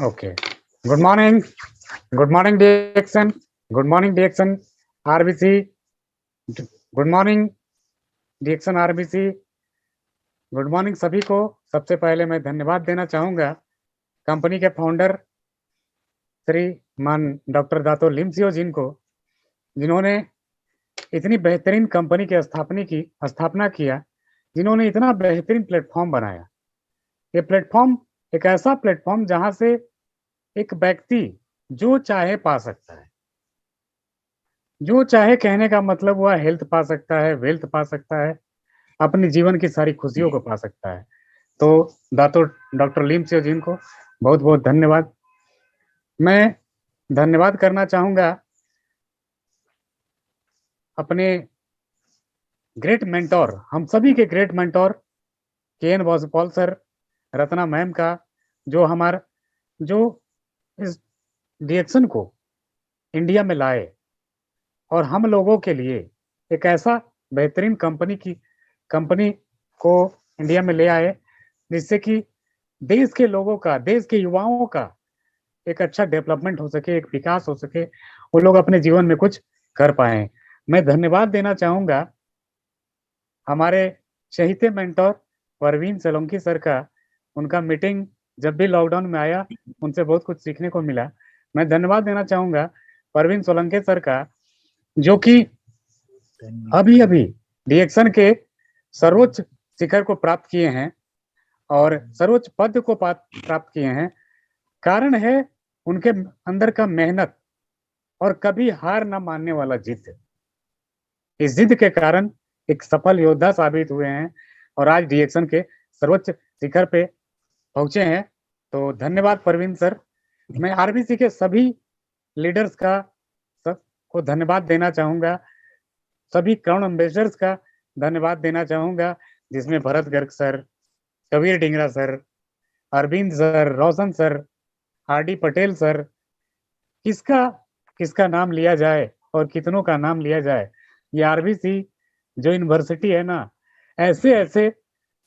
Okay. Good morning. Good morning, Dixon. Good morning, Dixon. RBC. Good morning, Dixon RBC. Good morning सभी को। सबसे पहले मैं धन्यवाद देना चाहूंगा कंपनी के फाउंडर श्रीमान डॉक्टर दातो लिमसियो जिन को, जिन्होंने इतनी बेहतरीन कंपनी की स्थापना किया, जिन्होंने इतना बेहतरीन प्लेटफॉर्म बनाया। ये प्लेटफॉर्म एक ऐसा प्लेटफॉर्म जहां से एक व्यक्ति जो चाहे पा सकता है, जो चाहे, कहने का मतलब हुआ हेल्थ पा सकता है, वेल्थ पा सकता है, अपने जीवन की सारी खुशियों को पा सकता है। तो दातो डॉक्टर लिमसियो जिन को बहुत बहुत धन्यवाद। मैं धन्यवाद करना चाहूंगा अपने ग्रेट मेंटोर, हम सभी के ग्रेट मेंटोर के एन वासुपॉल सर, रत्ना मैम का, जो इस डीएक्सन को इंडिया में लाए और हम लोगों के लिए एक ऐसा बेहतरीन कंपनी को इंडिया में ले आए, जिससे कि देश के लोगों का, देश के युवाओं का एक अच्छा डेवलपमेंट हो सके, एक विकास हो सके, वो लोग अपने जीवन में कुछ कर पाए। मैं धन्यवाद देना चाहूंगा हमारे शहीद मेंटोर परवीन सोलंकी सर का। उनका मीटिंग जब भी लॉकडाउन में आया, उनसे बहुत कुछ सीखने को मिला। मैं धन्यवाद देना चाहूंगा परवीन सोलंकी सर का, जो कि अभी अभी डीएक्सन के सर्वोच्च शिखर को प्राप्त किए हैं और सर्वोच्च पद को प्राप्त किए हैं। कारण है उनके अंदर का मेहनत और कभी हार न मानने वाला जिद। इस जिद के कारण एक सफल योद्धा साबित हुए हैं और आज डीएक्सन के सर्वोच्च शिखर पे पहुंचे हैं। तो धन्यवाद परवीन सर। मैं आरबीसी के सभी लीडर्स का सबको धन्यवाद देना चाहूंगा, सभी क्राउन एम्बेसडर्स का धन्यवाद देना चाहूंगा, जिसमें Bharat Garg sir, Kabir Dhingra sir, Arvind sir, Roshan sir, RD Patel sir. किसका किसका नाम लिया जाए और कितनों का नाम लिया जाए। ये आरबीसी जो यूनिवर्सिटी है ना, ऐसे ऐसे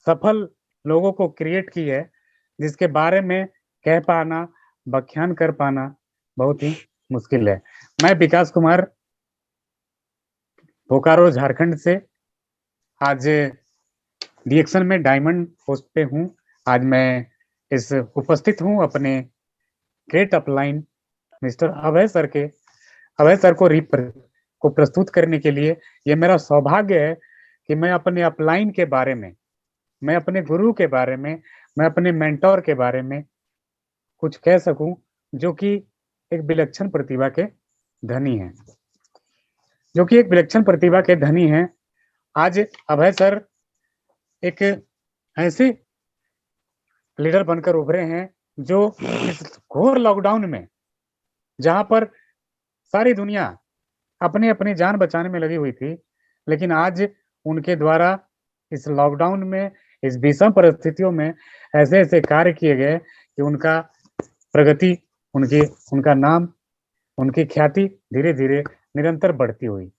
सफल लोगों को क्रिएट की है, जिसके बारे में कह पाना, व्याख्यान कर पाना बहुत ही मुश्किल है। मैं विकास कुमार, बोकारो झारखंड से आज डीएक्सन में डायमंड पोस्ट पे हूँ। आज मैं इस उपस्थित हूँ अपने ग्रेट अपलाइन मिस्टर अभय सर को प्रस्तुत करने के लिए। ये मेरा सौभाग्य है कि मैं अपने अपलाइन के बारे में, मैं अपने गुरु के बारे में, मैं अपने मेंटोर के बारे में कुछ कह सकूं, जो कि एक विलक्षण प्रतिभा के धनी हैं, जो कि एक विलक्षण प्रतिभा के धनी हैं। आज अभय सर एक ऐसे लीडर बनकर उभरे हैं जो इस घोर लॉकडाउन में, जहां पर सारी दुनिया अपने अपनी जान बचाने में लगी हुई थी, लेकिन आज उनके द्वारा इस लॉकडाउन में, इस विषम परिस्थितियों में ऐसे ऐसे कार्य किए गए कि उनका प्रगति, उनका नाम, उनकी ख्याति धीरे धीरे निरंतर बढ़ती हुई।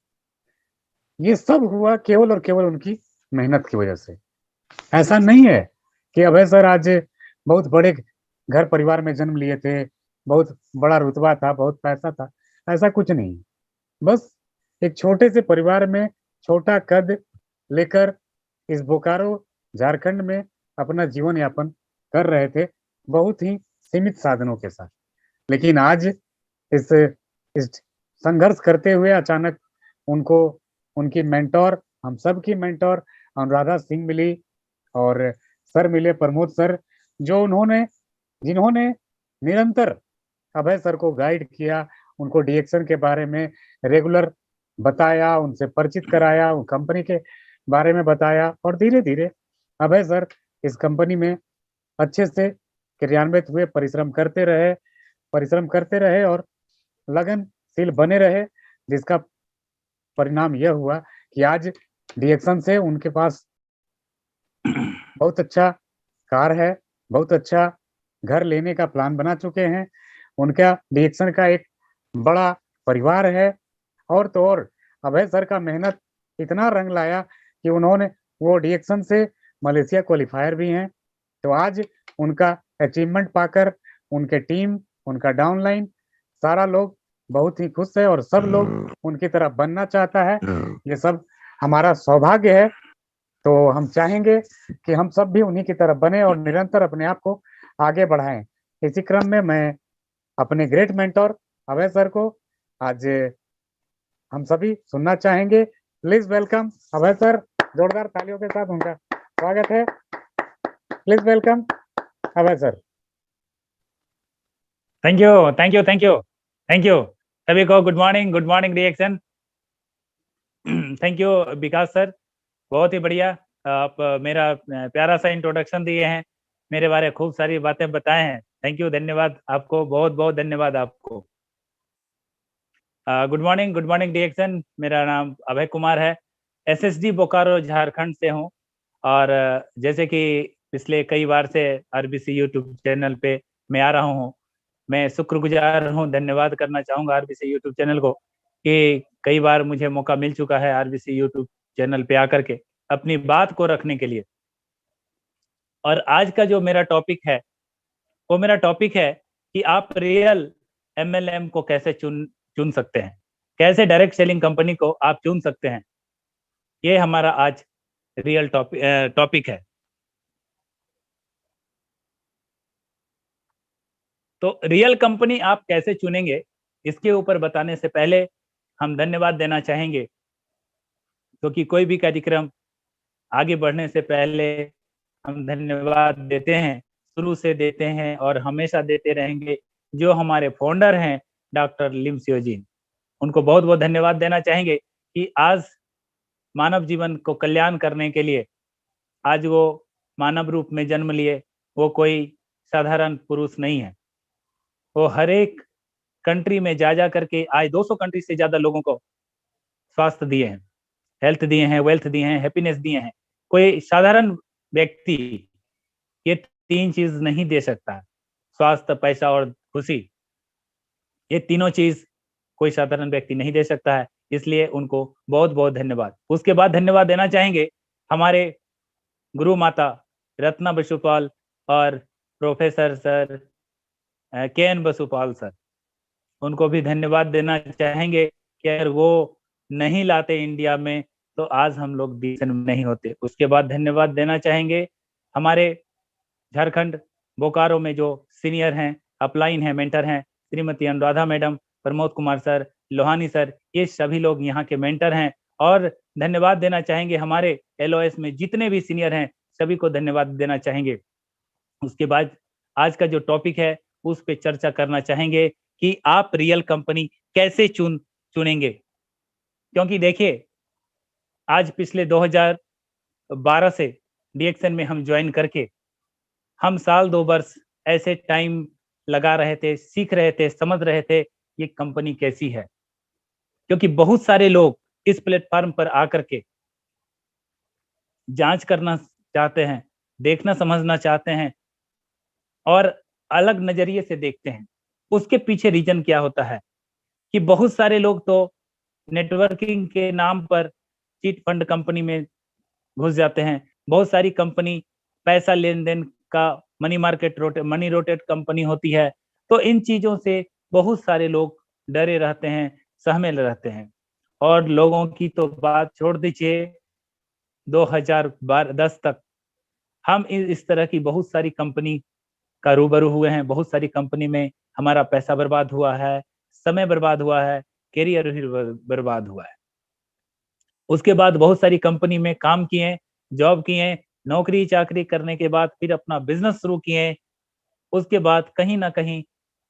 ये सब हुआ केवल और केवल उनकी मेहनत की वजह से। ऐसा नहीं है कि अभय सर आज बहुत बड़े घर परिवार में जन्म लिए थे, बहुत बड़ा रुतबा था, बहुत पैसा था। ऐसा कुछ नहीं। बस एक छोटे से परिवार में छोटा कद लेकर इस बोकारो झारखंड में अपना जीवन यापन कर रहे थे, बहुत ही सीमित साधनों के साथ। लेकिन आज इस इस संघर्ष करते हुए अचानक उनको उनकी मेंटोर, हम सब की मेंटोर अनुराधा सिंह मिली और सर मिले, प्रमोद सर, जिन्होंने निरंतर अभय सर को गाइड किया, उनको डीएक्सन के बारे में रेगुलर बताया, उनसे परिचित कराया, उन कंपनी के बारे में बताया और धीरे धीरे अभय सर इस कंपनी में अच्छे से क्रियान्वित हुए, परिश्रम करते रहे और लगनशील बने रहे, जिसका परिणाम यह हुआ कि आज डीएक्सन से उनके पास बहुत अच्छा कार है, बहुत अच्छा घर लेने का प्लान बना चुके हैं। उनका डीएक्सन का एक बड़ा परिवार है। और तो और अभय सर का मेहनत इतना रंग लाया कि वो डीएक्सन से मलेशिया क्वालिफायर भी हैं। तो आज उनका अचीवमेंट पाकर उनके टीम, उनका डाउनलाइन, सारा लोग बहुत ही खुश है और सब लोग उनकी तरह बनना चाहता है। ये सब हमारा सौभाग्य है। तो हम चाहेंगे कि हम सब भी उन्हीं की तरह बने और निरंतर अपने आप को आगे बढ़ाएं। इसी क्रम में मैं अपने ग्रेट मेंटोर अभय सर को आज हम सभी सुनना चाहेंगे। Please welcome Abhay sir. जोरदार तालियों के साथ उनका स्वागत है। Please welcome Abhay sir. Thank you thank you thank you thank you सभी को good morning reaction. Thank you Vikas sir, बहुत ही बढ़िया। आप मेरा प्यारा सा इंट्रोडक्शन दिए हैं, मेरे बारे में खूब सारी बातें बताए हैं। थैंक यू, धन्यवाद आपको, बहुत बहुत धन्यवाद आपको। Good morning reaction. मेरा नाम अभय कुमार है, एसएसडी बोकारो झारखंड से हूँ। और जैसे कि पिछले कई बार से आरबीसी यूट्यूब चैनल पे मैं आ रहा हूँ, मैं शुक्रगुजार हूँ, धन्यवाद करना चाहूँगा आरबीसी यूट्यूब चैनल को कि कई बार मुझे मौका मिल चुका है आरबीसी यूट्यूब चैनल पे आकर के अपनी बात को रखने के लिए। और आज का जो मेरा टॉपिक है वो मेरा टॉपिक है कि आप रियल एमएलएम को कैसे चुन सकते हैं, कैसे डायरेक्ट सेलिंग कंपनी को आप चुन सकते हैं। ये हमारा आज रियल टॉपिक है। तो रियल कंपनी आप कैसे चुनेंगे, इसके ऊपर बताने से पहले हम धन्यवाद देना चाहेंगे, क्योंकि कोई भी कार्यक्रम आगे बढ़ने से पहले हम धन्यवाद देते हैं, शुरू से देते हैं और हमेशा देते रहेंगे। जो हमारे फाउंडर हैं डॉक्टर लिम सियोजिन, उनको बहुत बहुत धन्यवाद देना चाहेंगे कि आज मानव जीवन को कल्याण करने के लिए आज वो मानव रूप में जन्म लिए। वो कोई साधारण पुरुष नहीं है, वो हर एक कंट्री में जा करके आज 200 कंट्री से ज्यादा लोगों को स्वास्थ्य दिए हैं, हेल्थ दिए हैं, वेल्थ दिए हैं, हैप्पीनेस दिए हैं। कोई साधारण व्यक्ति ये तीन चीज नहीं दे सकता, स्वास्थ्य, पैसा और खुशी। ये तीनों चीज कोई साधारण व्यक्ति नहीं दे सकता है, इसलिए उनको बहुत बहुत धन्यवाद। उसके बाद धन्यवाद देना चाहेंगे हमारे गुरु माता रत्ना बसुपाल और प्रोफेसर सर के.एन. बसुपाल सर, उनको भी धन्यवाद देना चाहेंगे कि अगर वो नहीं लाते इंडिया में तो आज हम लोग डिसीजन में नहीं होते। उसके बाद धन्यवाद देना चाहेंगे हमारे झारखंड बोकारो में जो सीनियर हैं, अपलाइन हैं, मेंटर हैं, Shrimati Anuradha madam, Pramod Kumar sir, Lohani sir, ये सभी लोग यहाँ के मेंटर हैं। और धन्यवाद देना चाहेंगे हमारे एलओएस में जितने भी सीनियर हैं, सभी को धन्यवाद देना चाहेंगे। उसके बाद आज का जो टॉपिक है उस पर चर्चा करना चाहेंगे कि आप रियल कंपनी कैसे चुनेंगे। क्योंकि देखिए, आज पिछले 2012 से रिएक्शन में हम ज्वाइन करके हम साल 2 वर्ष ऐसे टाइम लगा रहे थे, सीख रहे थे, समझ रहे थे ये कंपनी कैसी है। क्योंकि बहुत सारे लोग इस प्लेटफॉर्म पर आकर के जांच करना चाहते हैं, देखना समझना चाहते हैं और अलग नजरिए से देखते हैं। उसके पीछे रीजन क्या होता है कि बहुत सारे लोग तो नेटवर्किंग के नाम पर चिट फंड कंपनी में घुस जाते हैं। बहुत सारी कंपनी पैसा लेन देन का मनी रोटेट कंपनी होती है। तो इन चीजों से बहुत सारे लोग डरे रहते हैं, सहमे रहते हैं। और लोगों की तो बात छोड़ दीजिए, 2010 तक हम इस तरह की बहुत सारी कंपनी का रूबरू हुए हैं। बहुत सारी कंपनी में हमारा पैसा बर्बाद हुआ है, समय बर्बाद हुआ है, करियर भी बर्बाद हुआ है। उसके बाद बहुत सारी कंपनी में काम किए, जॉब किए, नौकरी चाकरी करने के बाद फिर अपना बिजनेस शुरू किए। उसके बाद कहीं ना कहीं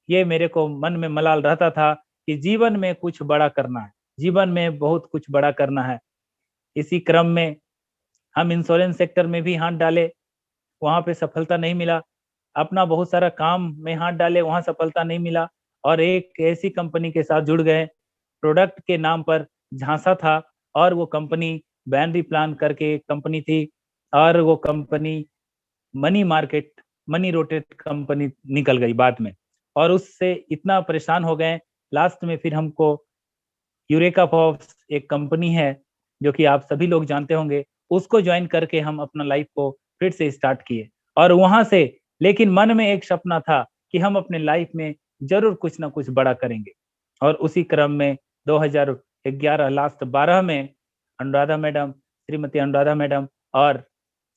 ये मेरे को मन में मलाल रहता था कि जीवन में कुछ बड़ा करना है, जीवन में बहुत कुछ बड़ा करना है। इसी क्रम में हम इंश्योरेंस सेक्टर में भी हाथ डाले, वहां पे सफलता नहीं मिला। अपना बहुत सारा काम में हाथ डाले, वहां सफलता नहीं मिला। और एक ऐसी कंपनी के साथ जुड़ गए, प्रोडक्ट के नाम पर झांसा था और वो कंपनी बैनरी प्लान करके कंपनी थी और वो कंपनी मनी रोटेट कंपनी निकल गई बाद में। और उससे इतना परेशान हो गए, लास्ट में फिर हमको यूरेका फॉक्स एक कंपनी है जो कि आप सभी लोग जानते होंगे, उसको ज्वाइन करके हम अपना लाइफ को फिर से स्टार्ट किए। और वहां से लेकिन मन में एक सपना था कि हम अपने लाइफ में जरूर कुछ ना कुछ बड़ा करेंगे। और उसी क्रम में 2011 लास्ट 12 में अनुराधा मैडम, श्रीमती अनुराधा मैडम और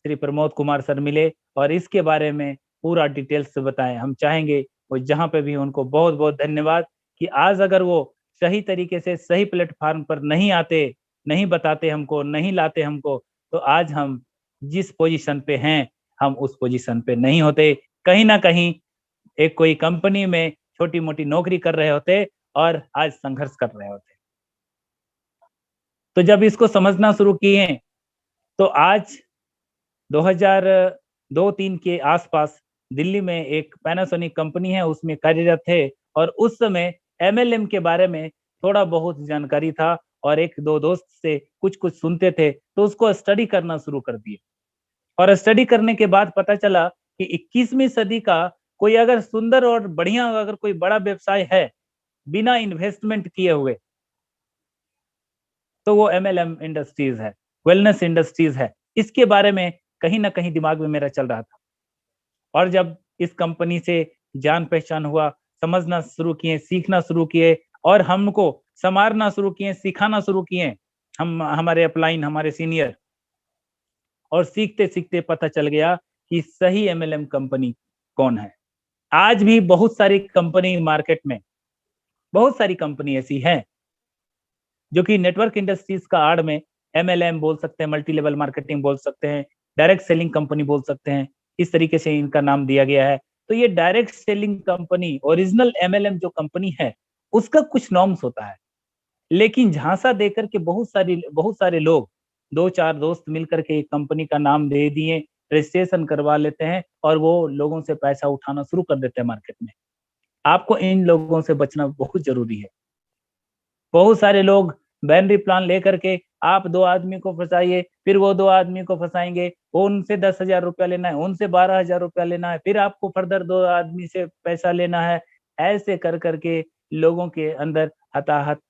श्री प्रमोद कुमार सर मिले और इसके बारे में पूरा डिटेल्स से बताएं। हम चाहेंगे वो जहाँ पे भी उनको बहुत बहुत धन्यवाद कि आज अगर वो सही तरीके से सही प्लेटफॉर्म पर नहीं आते, नहीं बताते हमको, नहीं लाते हमको, तो आज हम जिस पोजीशन पे हैं हम उस पोजीशन पे नहीं होते। कहीं ना कहीं एक कोई कंपनी में छोटी मोटी नौकरी कर रहे होते और आज संघर्ष कर रहे होते। तो जब इसको समझना शुरू किए तो आज 2002-3 के आसपास दिल्ली में एक पैनासोनिक कंपनी है, उसमें कार्यरत थे और उस समय एमएलएम के बारे में थोड़ा बहुत जानकारी था और एक दो दोस्त से कुछ कुछ सुनते थे, तो उसको स्टडी करना शुरू कर दिए। और स्टडी करने के बाद पता चला कि 21वीं सदी का कोई अगर सुंदर और बढ़िया अगर कोई बड़ा व्यवसाय है बिना इन्वेस्टमेंट किए हुए, तो वो एमएलएम इंडस्ट्रीज है, वेलनेस इंडस्ट्रीज है। इसके बारे में कहीं ना कहीं दिमाग में मेरा चल रहा था। और जब इस कंपनी से जान पहचान हुआ, समझना शुरू किए, सीखना शुरू किए और हमको संवारना शुरू किए, सिखाना शुरू किए हम, हमारे अपलाइन, हमारे सीनियर, और सीखते सीखते पता चल गया कि सही एमएलएम कंपनी कौन है। आज भी बहुत सारी कंपनी मार्केट में, बहुत सारी कंपनी ऐसी है जो कि नेटवर्क इंडस्ट्रीज का आड़ में एमएलएम बोल सकते हैं, मल्टी लेवल मार्केटिंग बोल सकते हैं, डायरेक्ट सेलिंग कंपनी बोल सकते हैं, इस तरीके से इनका नाम दिया गया है। तो ये direct selling company, original MLM जो कंपनी है, उसका कुछ नॉर्म्स होता है, लेकिन झांसा देकर के बहुत सारे लोग, दो चार दोस्त मिलकर के एक कंपनी का नाम दे दिए, रजिस्ट्रेशन करवा लेते हैं और वो लोगों से पैसा उठाना शुरू कर देते हैं मार्केट में। आपको इन लोगों से बचना बहुत जरूरी है। बहुत सारे लोग बैनरी प्लान लेकर के आप 2 आदमी को फंसाइए, फिर वो 2 आदमी को फंसाएंगे, वो उनसे 10,000 रुपया लेना है, उनसे 12,000 रुपया लेना है, फिर आपको फर्दर 2 आदमी से पैसा लेना है। ऐसे कर करके लोगों के अंदर हताहत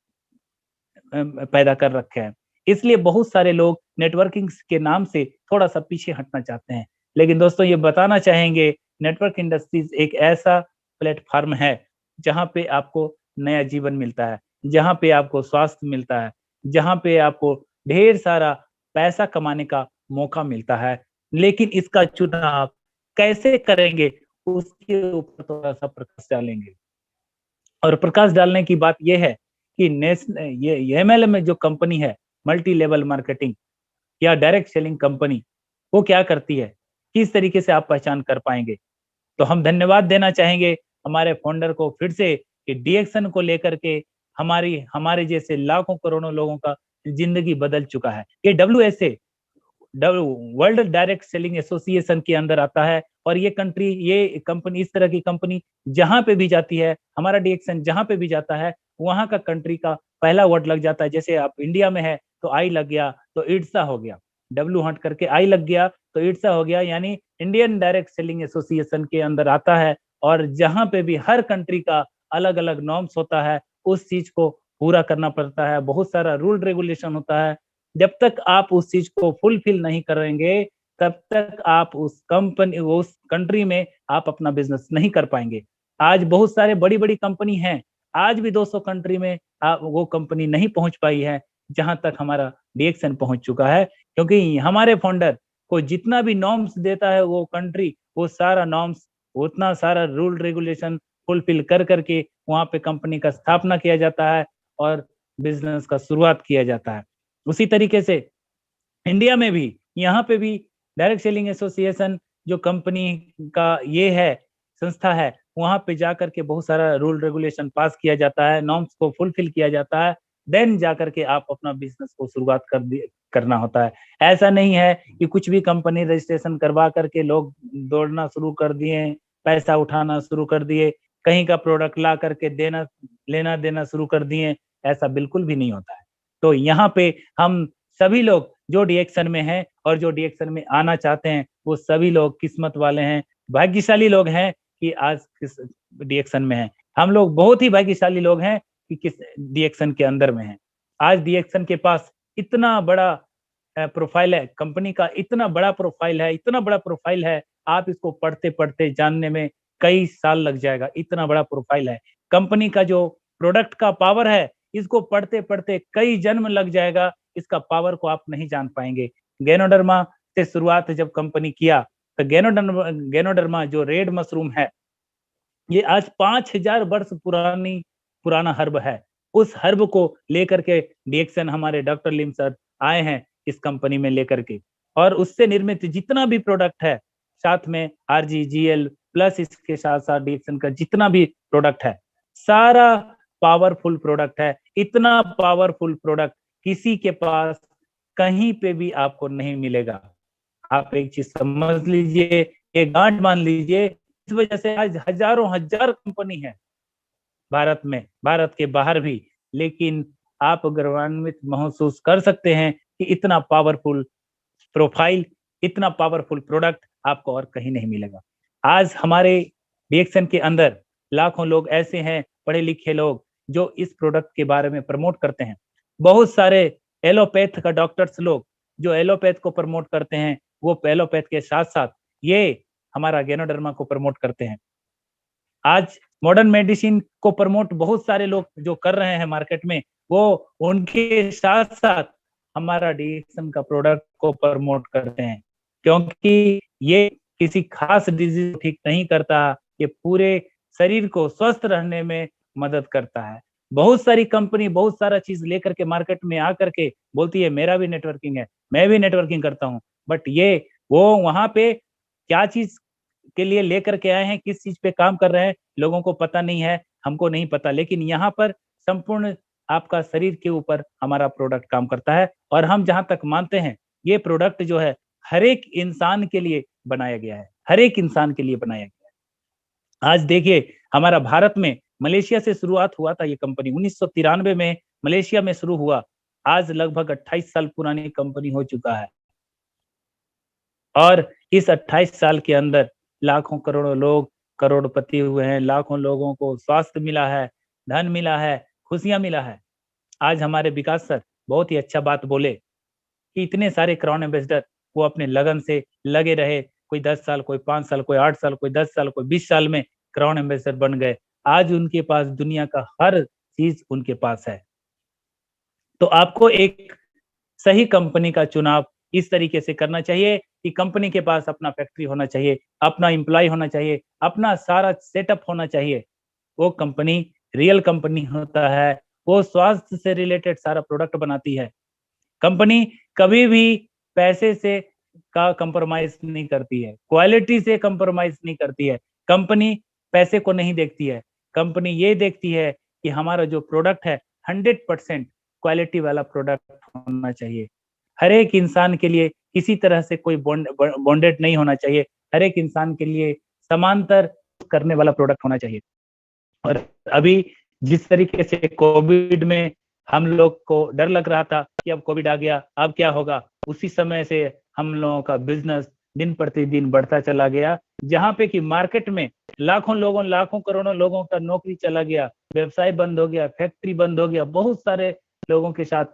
पैदा कर रखे हैं। इसलिए बहुत सारे लोग नेटवर्किंग के नाम से थोड़ा सा पीछे हटना चाहते हैं। लेकिन दोस्तों ये बताना चाहेंगे, नेटवर्क इंडस्ट्रीज एक ऐसा प्लेटफॉर्म है जहाँ पे आपको नया जीवन मिलता है, जहाँ पे आपको स्वास्थ्य मिलता है, जहाँ पे आपको ढेर सारा पैसा कमाने का मौका मिलता है। लेकिन इसका चुनाव कैसे करेंगे उसके ऊपर थोड़ा सा प्रकाश डालेंगे। और प्रकाश डालने की बात यह है कि ये एमएलएम में जो कंपनी है, मल्टी लेवल मार्केटिंग या डायरेक्ट सेलिंग कंपनी, वो क्या करती है, किस तरीके से आप पहचान कर पाएंगे। तो हम धन्यवाद देना चाहेंगे हमारे फाउंडर को फिर से कि डीएक्सन को लेकर के हमारे जैसे लाखों करोड़ों लोगों का जिंदगी बदल चुका है। ये WSA, world direct selling association के अंदर आता है और ये कंपनी, इस तरह की कंपनी जहां पे भी जाती है, हमारा डीएक्सन जहां पे भी जाता है, वहां का कंट्री का पहला वर्ड लग जाता है। जैसे आप इंडिया में है तो आई लग गया तो इड्सा हो गया, डब्ल्यू हट करके आई लग गया तो इड्सा हो गया, यानी इंडियन डायरेक्ट सेलिंग एसोसिएशन के अंदर आता है। और जहां पे भी हर कंट्री का अलग अलग नॉर्म्स होता है, उस चीज को पूरा करना पड़ता है, बहुत सारा रूल रेगुलेशन होता है। जब तक आप उस चीज को फुलफिल नहीं करेंगे, तब तक आप उस कंट्री में आप अपना बिजनेस नहीं कर पाएंगे। आज बहुत सारे बड़ी बड़ी कंपनी हैं, आज भी 200 कंट्री में वो कंपनी नहीं पहुंच पाई है जहां तक हमारा डीएक्सन पहुंच चुका है। क्योंकि हमारे फाउंडर को जितना भी नॉर्म्स देता है वो कंट्री, वो सारा नॉर्म्स, उतना सारा रूल रेगुलेशन फुलफिल कर करके वहां पे कंपनी का स्थापना किया जाता है और बिजनेस का शुरुआत किया जाता है। उसी तरीके से इंडिया में भी, यहाँ पे भी डायरेक्ट सेलिंग एसोसिएशन जो कंपनी का ये है, संस्था है, वहां पे जाकर के बहुत सारा रूल रेगुलेशन पास किया जाता है, नॉर्म्स को फुलफिल किया जाता है, देन जाकर के आप अपना बिजनेस को शुरुआत करना होता है। ऐसा नहीं है कि कुछ भी कंपनी रजिस्ट्रेशन करवा करके लोग दौड़ना शुरू कर दिए, पैसा उठाना शुरू कर दिए, कहीं का प्रोडक्ट ला करके लेना देना शुरू कर दिए, ऐसा बिल्कुल भी नहीं होता है। तो यहाँ पे हम सभी लोग जो डीएक्सन में हैं और जो डीएक्सन में आना चाहते हैं, वो सभी लोग किस्मत वाले हैं, भाग्यशाली लोग हैं कि आज किस डीएक्सन में हैं। हम लोग बहुत ही भाग्यशाली लोग हैं कि किस डीएक्सन के अंदर में हैं। आज डीएक्सन के पास इतना बड़ा प्रोफाइल है, कंपनी का इतना बड़ा प्रोफाइल है, इतना बड़ा प्रोफाइल है, आप इसको पढ़ते पढ़ते जानने में कई साल लग जाएगा, इतना बड़ा प्रोफाइल है। कंपनी का जो प्रोडक्ट का पावर है, इसको पढ़ते पढ़ते कई जन्म लग जाएगा, इसका पावर को आप नहीं जान पाएंगे। गैनोडर्मा से शुरुआत जब कंपनी किया तो गैनोडर्मा जो रेड मशरूम है, ये आज 5000 वर्ष पुराना हर्ब है। उस हर्ब को लेकर के डीएक्सन हमारे डॉक्टर लिम सर आए हैं इस कंपनी में लेकर के, और उससे निर्मित जितना भी प्रोडक्ट है, साथ में आरजीजीएल प्लस इसके साथ साथ डीएक्सन का जितना भी प्रोडक्ट है, सारा पावरफुल प्रोडक्ट है। इतना पावरफुल प्रोडक्ट किसी के पास कहीं पे भी आपको नहीं मिलेगा। आप एक चीज समझ लीजिए, एक गांठ मान लीजिए, इस वजह से आज हजारों हजार कंपनी है भारत में, भारत के बाहर भी, लेकिन आप गौरवान्वित महसूस कर सकते हैं कि इतना पावरफुल प्रोफाइल, इतना पावरफुल प्रोडक्ट आपको और कहीं नहीं मिलेगा। आज हमारे डीएक्सन के अंदर लाखों लोग ऐसे हैं, पढ़े लिखे लोग, जो इस प्रोडक्ट के बारे में प्रमोट करते हैं। बहुत सारे एलोपैथ का डॉक्टर्स लोग जो एलोपैथ को प्रमोट करते हैं, वो एलोपैथ के साथ साथ ये हमारा गैनोडर्मा को प्रमोट करते हैं। आज मॉडर्न मेडिसिन को प्रमोट बहुत सारे लोग जो कर रहे हैं मार्केट में, वो उनके साथ साथ हमारा डीएक्सन का प्रोडक्ट को प्रमोट करते हैं, क्योंकि ये किसी खास डिजीज ठीक नहीं करता, ये पूरे शरीर को स्वस्थ रहने में मदद करता है। बहुत सारी कंपनी बहुत सारा चीज लेकर के मार्केट में आकर के बोलती है मेरा भी नेटवर्किंग है, मैं भी नेटवर्किंग करता हूँ, बट ये वो वहां पे क्या चीज के लिए लेकर के आए हैं, किस चीज पे काम कर रहे हैं, लोगों को पता नहीं है, हमको नहीं पता। लेकिन यहाँ पर संपूर्ण आपका शरीर के ऊपर हमारा प्रोडक्ट काम करता है, और हम जहां तक मानते हैं ये प्रोडक्ट जो है हर एक इंसान के लिए बनाया गया है, हर एक इंसान के लिए बनाया गया है। आज देखिए हमारा भारत में मलेशिया से शुरुआत हुआ था, ये कंपनी 1993 में मलेशिया में शुरू हुआ, आज लगभग 28 साल पुरानी कंपनी हो चुका है, और इस 28 साल के अंदर लाखों करोड़ों लोग करोड़पति हुए हैं, लाखों लोगों को स्वास्थ्य मिला है, धन मिला है, खुशियां मिला है। आज हमारे विकास सर बहुत ही अच्छा बात बोले कि इतने सारे क्राउन एम्बेसडर वो अपने लगन से लगे रहे, कोई 10 साल, कोई 5 साल, कोई 8 साल, कोई 10 साल, कोई 20 साल में क्राउन एम्बेसडर बन गए। आज उनके पास दुनिया का हर चीज उनके पास है। तो आपको एक सही कंपनी का चुनाव इस तरीके से करना चाहिए कि कंपनी के पास अपना फैक्ट्री होना चाहिए, अपना एम्प्लॉय होना चाहिए, अपना सारा सेटअप होना चाहिए। वो कंपनी रियल कंपनी होता है, वो स्वास्थ्य से रिलेटेड सारा प्रोडक्ट बनाती है। कंपनी कभी भी पैसे से का कंप्रोमाइज नहीं करती है, क्वालिटी से कंप्रोमाइज नहीं करती है। कंपनी पैसे को नहीं देखती है, कंपनी ये देखती है कि हमारा जो प्रोडक्ट है 100% क्वालिटी वाला प्रोडक्ट होना चाहिए। हर एक इंसान के लिए किसी तरह से कोई बॉन्डेड नहीं होना चाहिए, हर एक इंसान के लिए समांतर करने वाला प्रोडक्ट होना चाहिए। और अभी जिस तरीके से कोविड में हम लोग को डर लग रहा था कि अब कोविड आ गया, अब क्या होगा, उसी समय से हम लोगों का बिजनेस दिन प्रतिदिन बढ़ता चला गया, जहां पे कि मार्केट में लाखों करोड़ों लोगों का नौकरी चला गया, व्यवसाय बंद हो गया, फैक्ट्री बंद हो गया, बहुत सारे लोगों के साथ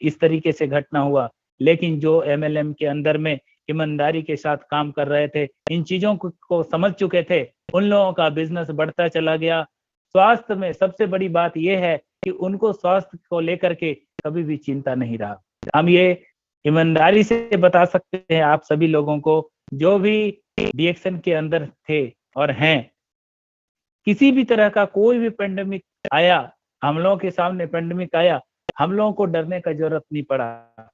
इस तरीके से घटना हुआ। लेकिन जो एमएलएम के अंदर में ईमानदारी के साथ काम कर रहे थे, इन चीजों को समझ चुके थे, उन लोगों का बिजनेस बढ़ता चला गया। स्वास्थ्य में सबसे बड़ी बात यह है कि उनको स्वास्थ्य को लेकर के कभी भी चिंता नहीं रहा। हम ये ईमानदारी से बता सकते हैं आप सभी लोगों को, जो भी डीएक्सन के अंदर थे और हैं, किसी भी तरह का कोई भी पेंडेमिक आया, हम लोगों के सामने पेंडेमिक आया, हम लोगों को डरने का जरूरत नहीं पड़ा।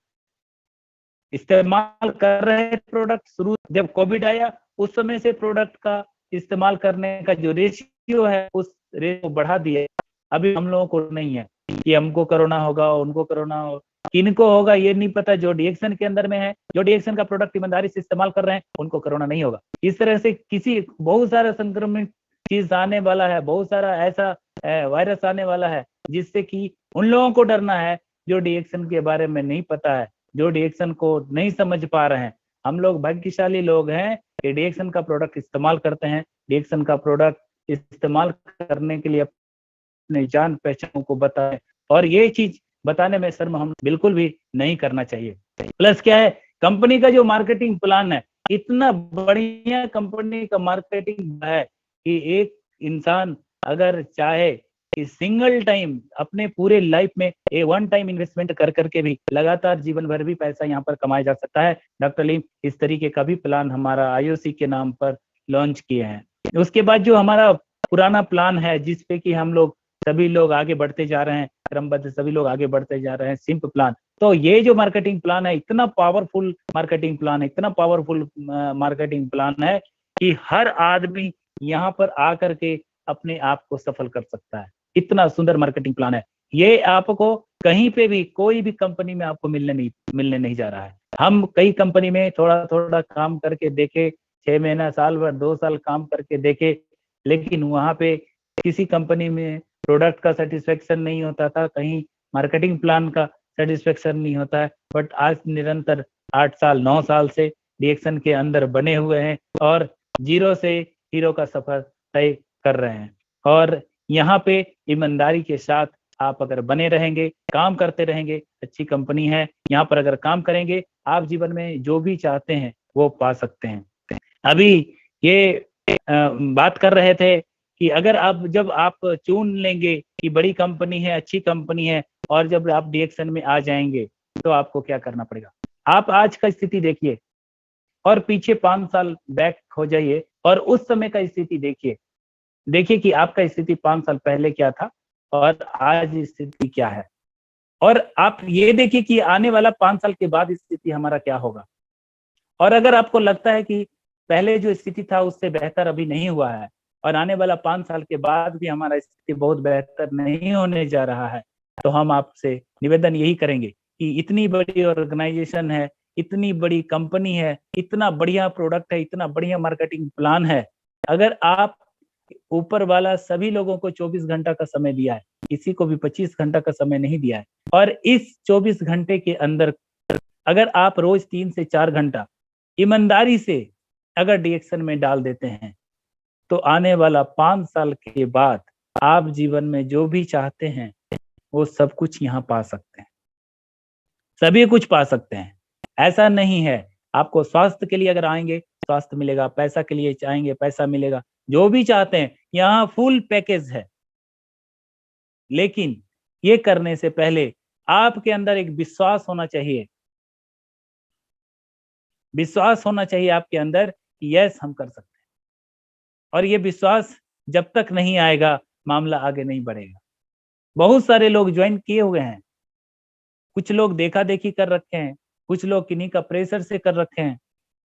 इस्तेमाल कर रहे प्रोडक्ट, शुरू जब कोविड आया उस समय से प्रोडक्ट का इस्तेमाल करने का जो रेशियो है उस रेशियो को बढ़ा दिया। अभी हम लोगों को नहीं है कि हमको कोरोना होगा, उनको कोरोना हो, किनको होगा ये नहीं पता। जो डीएक्सन के अंदर में है, जो डीएक्सन का प्रोडक्ट ईमानदारी से इस्तेमाल कर रहे हैं, उनको कोरोना नहीं होगा। इस तरह से किसी बहुत सारा संक्रमित चीज आने वाला है, बहुत सारा ऐसा वायरस आने वाला है जिससे कि उन लोगों को डरना है जो डीएक्सन के बारे में नहीं पता है, जो डीएक्सन को नहीं समझ पा रहे हैं। हम लोग भाग्यशाली लोग हैं कि डीएक्सन का प्रोडक्ट इस्तेमाल करते हैं। डीएक्सन का प्रोडक्ट इस्तेमाल करने के लिए अपने जान पहचान को बताएं, और ये चीज बताने में शर्म हम बिल्कुल भी नहीं करना चाहिए। प्लस क्या है, कंपनी का जो मार्केटिंग प्लान है इतना बढ़िया कंपनी का मार्केटिंग है कि एक इंसान अगर चाहे कि सिंगल टाइम अपने पूरे लाइफ में वन टाइम इन्वेस्टमेंट कर करके भी लगातार जीवन भर भी पैसा यहाँ पर कमाया जा सकता है। डॉक्टर लीम इस तरीके का भी प्लान हमारा आईओसी के नाम पर लॉन्च किए हैं। उसके बाद जो हमारा पुराना प्लान है जिसपे कि हम लोग सभी लोग आगे बढ़ते जा रहे हैं, क्रमबद्ध सभी लोग आगे बढ़ते जा रहे हैं, सिंप प्लान। तो ये जो मार्केटिंग प्लान है इतना पावरफुल मार्केटिंग प्लान है, इतना पावरफुल मार्केटिंग प्लान है कि हर आदमी यहाँ पर आकर के अपने आप को सफल कर सकता है। इतना सुंदर मार्केटिंग प्लान है। ये आपको कहीं पे भी कोई भी कंपनी में आपको मिलने नहीं जा रहा है। हम कई कंपनी में थोड़ा थोड़ा काम करके देखे, 6 महीना, साल भर, 2 साल काम करके देखे, लेकिन वहां पे किसी कंपनी में प्रोडक्ट का सेटिस्फेक्शन नहीं होता था, कहीं मार्केटिंग प्लान का सेटिस्फेक्शन नहीं होता है। बट आज निरंतर 8 साल 9 साल से डीएक्शन के अंदर बने हुए हैं और जीरो से हीरो का सफर तय कर रहे हैं। और यहाँ पे ईमानदारी के साथ आप अगर बने रहेंगे, काम करते रहेंगे, अच्छी कंपनी है, यहाँ पर अगर काम करेंगे आप जीवन में जो भी चाहते हैं वो पा सकते हैं। अभी ये बात कर रहे थे कि अगर आप जब आप चुन लेंगे कि बड़ी कंपनी है, अच्छी कंपनी है, और जब आप डीएक्शन में आ जाएंगे तो आपको क्या करना पड़ेगा। आप आज का स्थिति देखिए और पीछे 5 साल बैक हो जाइए और उस समय का स्थिति देखिए। देखिए कि आपका स्थिति 5 साल पहले क्या था और आज स्थिति क्या है। और आप ये देखिए कि आने वाला 5 साल के बाद स्थिति हमारा क्या होगा। और अगर आपको लगता है कि पहले जो स्थिति था उससे बेहतर अभी नहीं हुआ है और आने वाला 5 साल के बाद भी हमारा स्थिति बहुत बेहतर नहीं होने जा रहा है, तो हम आपसे निवेदन यही करेंगे कि इतनी बड़ी ऑर्गेनाइजेशन है, इतनी बड़ी कंपनी है, इतना बढ़िया प्रोडक्ट है, इतना बढ़िया मार्केटिंग प्लान है, अगर आप ऊपर वाला सभी लोगों को 24 घंटा का समय दिया है, किसी को भी 25 घंटा का समय नहीं दिया है, और इस 24 घंटे के अंदर अगर आप रोज 3 से 4 घंटा ईमानदारी से अगर डीएक्शन में डाल देते हैं तो आने वाला 5 साल के बाद आप जीवन में जो भी चाहते हैं वो सब कुछ यहाँ पा सकते हैं, सभी कुछ पा सकते हैं। ऐसा नहीं है, आपको स्वास्थ्य के लिए अगर आएंगे स्वास्थ्य मिलेगा, पैसा के लिए चाहेंगे पैसा मिलेगा, जो भी चाहते हैं यहाँ फुल पैकेज है। लेकिन ये करने से पहले आपके अंदर एक विश्वास होना चाहिए, विश्वास होना चाहिए आपके अंदर कि यस हम कर सकते हैं। और ये विश्वास जब तक नहीं आएगा मामला आगे नहीं बढ़ेगा। बहुत सारे लोग ज्वाइन किए हुए हैं, कुछ लोग देखा देखी कर रखे हैं, कुछ लोग किन्हीं का प्रेशर से कर रखे हैं,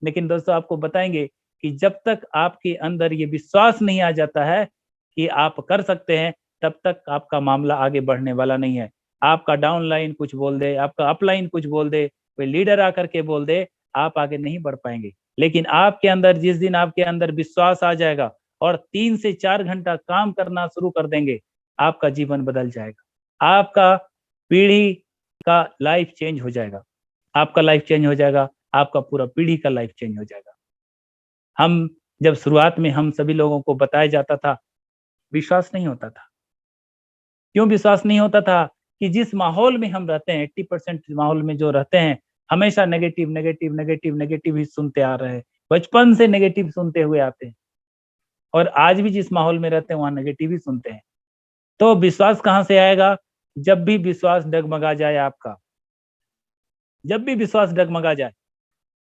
लेकिन दोस्तों आपको बताएंगे कि जब तक आपके अंदर ये विश्वास नहीं आ जाता है कि आप कर सकते हैं तब तक आपका मामला आगे बढ़ने वाला नहीं है। आपका डाउनलाइन कुछ बोल दे, आपका अपलाइन कुछ बोल दे, कोई लीडर आकर के बोल दे, आप आगे नहीं बढ़ पाएंगे। लेकिन आपके अंदर जिस दिन आपके अंदर विश्वास आ जाएगा और 3 से 4 घंटा काम करना शुरू कर देंगे, आपका जीवन बदल जाएगा, आपका पीढ़ी का लाइफ चेंज हो जाएगा, आपका लाइफ चेंज हो जाएगा, आपका पूरा पीढ़ी का लाइफ चेंज हो जाएगा। हम जब शुरुआत में हम सभी लोगों को बताया जाता था, विश्वास नहीं होता था। क्यों विश्वास नहीं होता था? कि जिस माहौल में हम रहते हैं, 80% माहौल में जो रहते हैं, हमेशा नेगेटिव नेगेटिव नेगेटिव नेगेटिव ही सुनते आ रहे हैं, बचपन से नेगेटिव सुनते हुए आते हैं और आज भी जिस माहौल में रहते हैं वहां नेगेटिव ही सुनते हैं। तो विश्वास कहाँ से आएगा? जब भी विश्वास डगमगा जाए आपका, जब भी विश्वास डगमगा जाए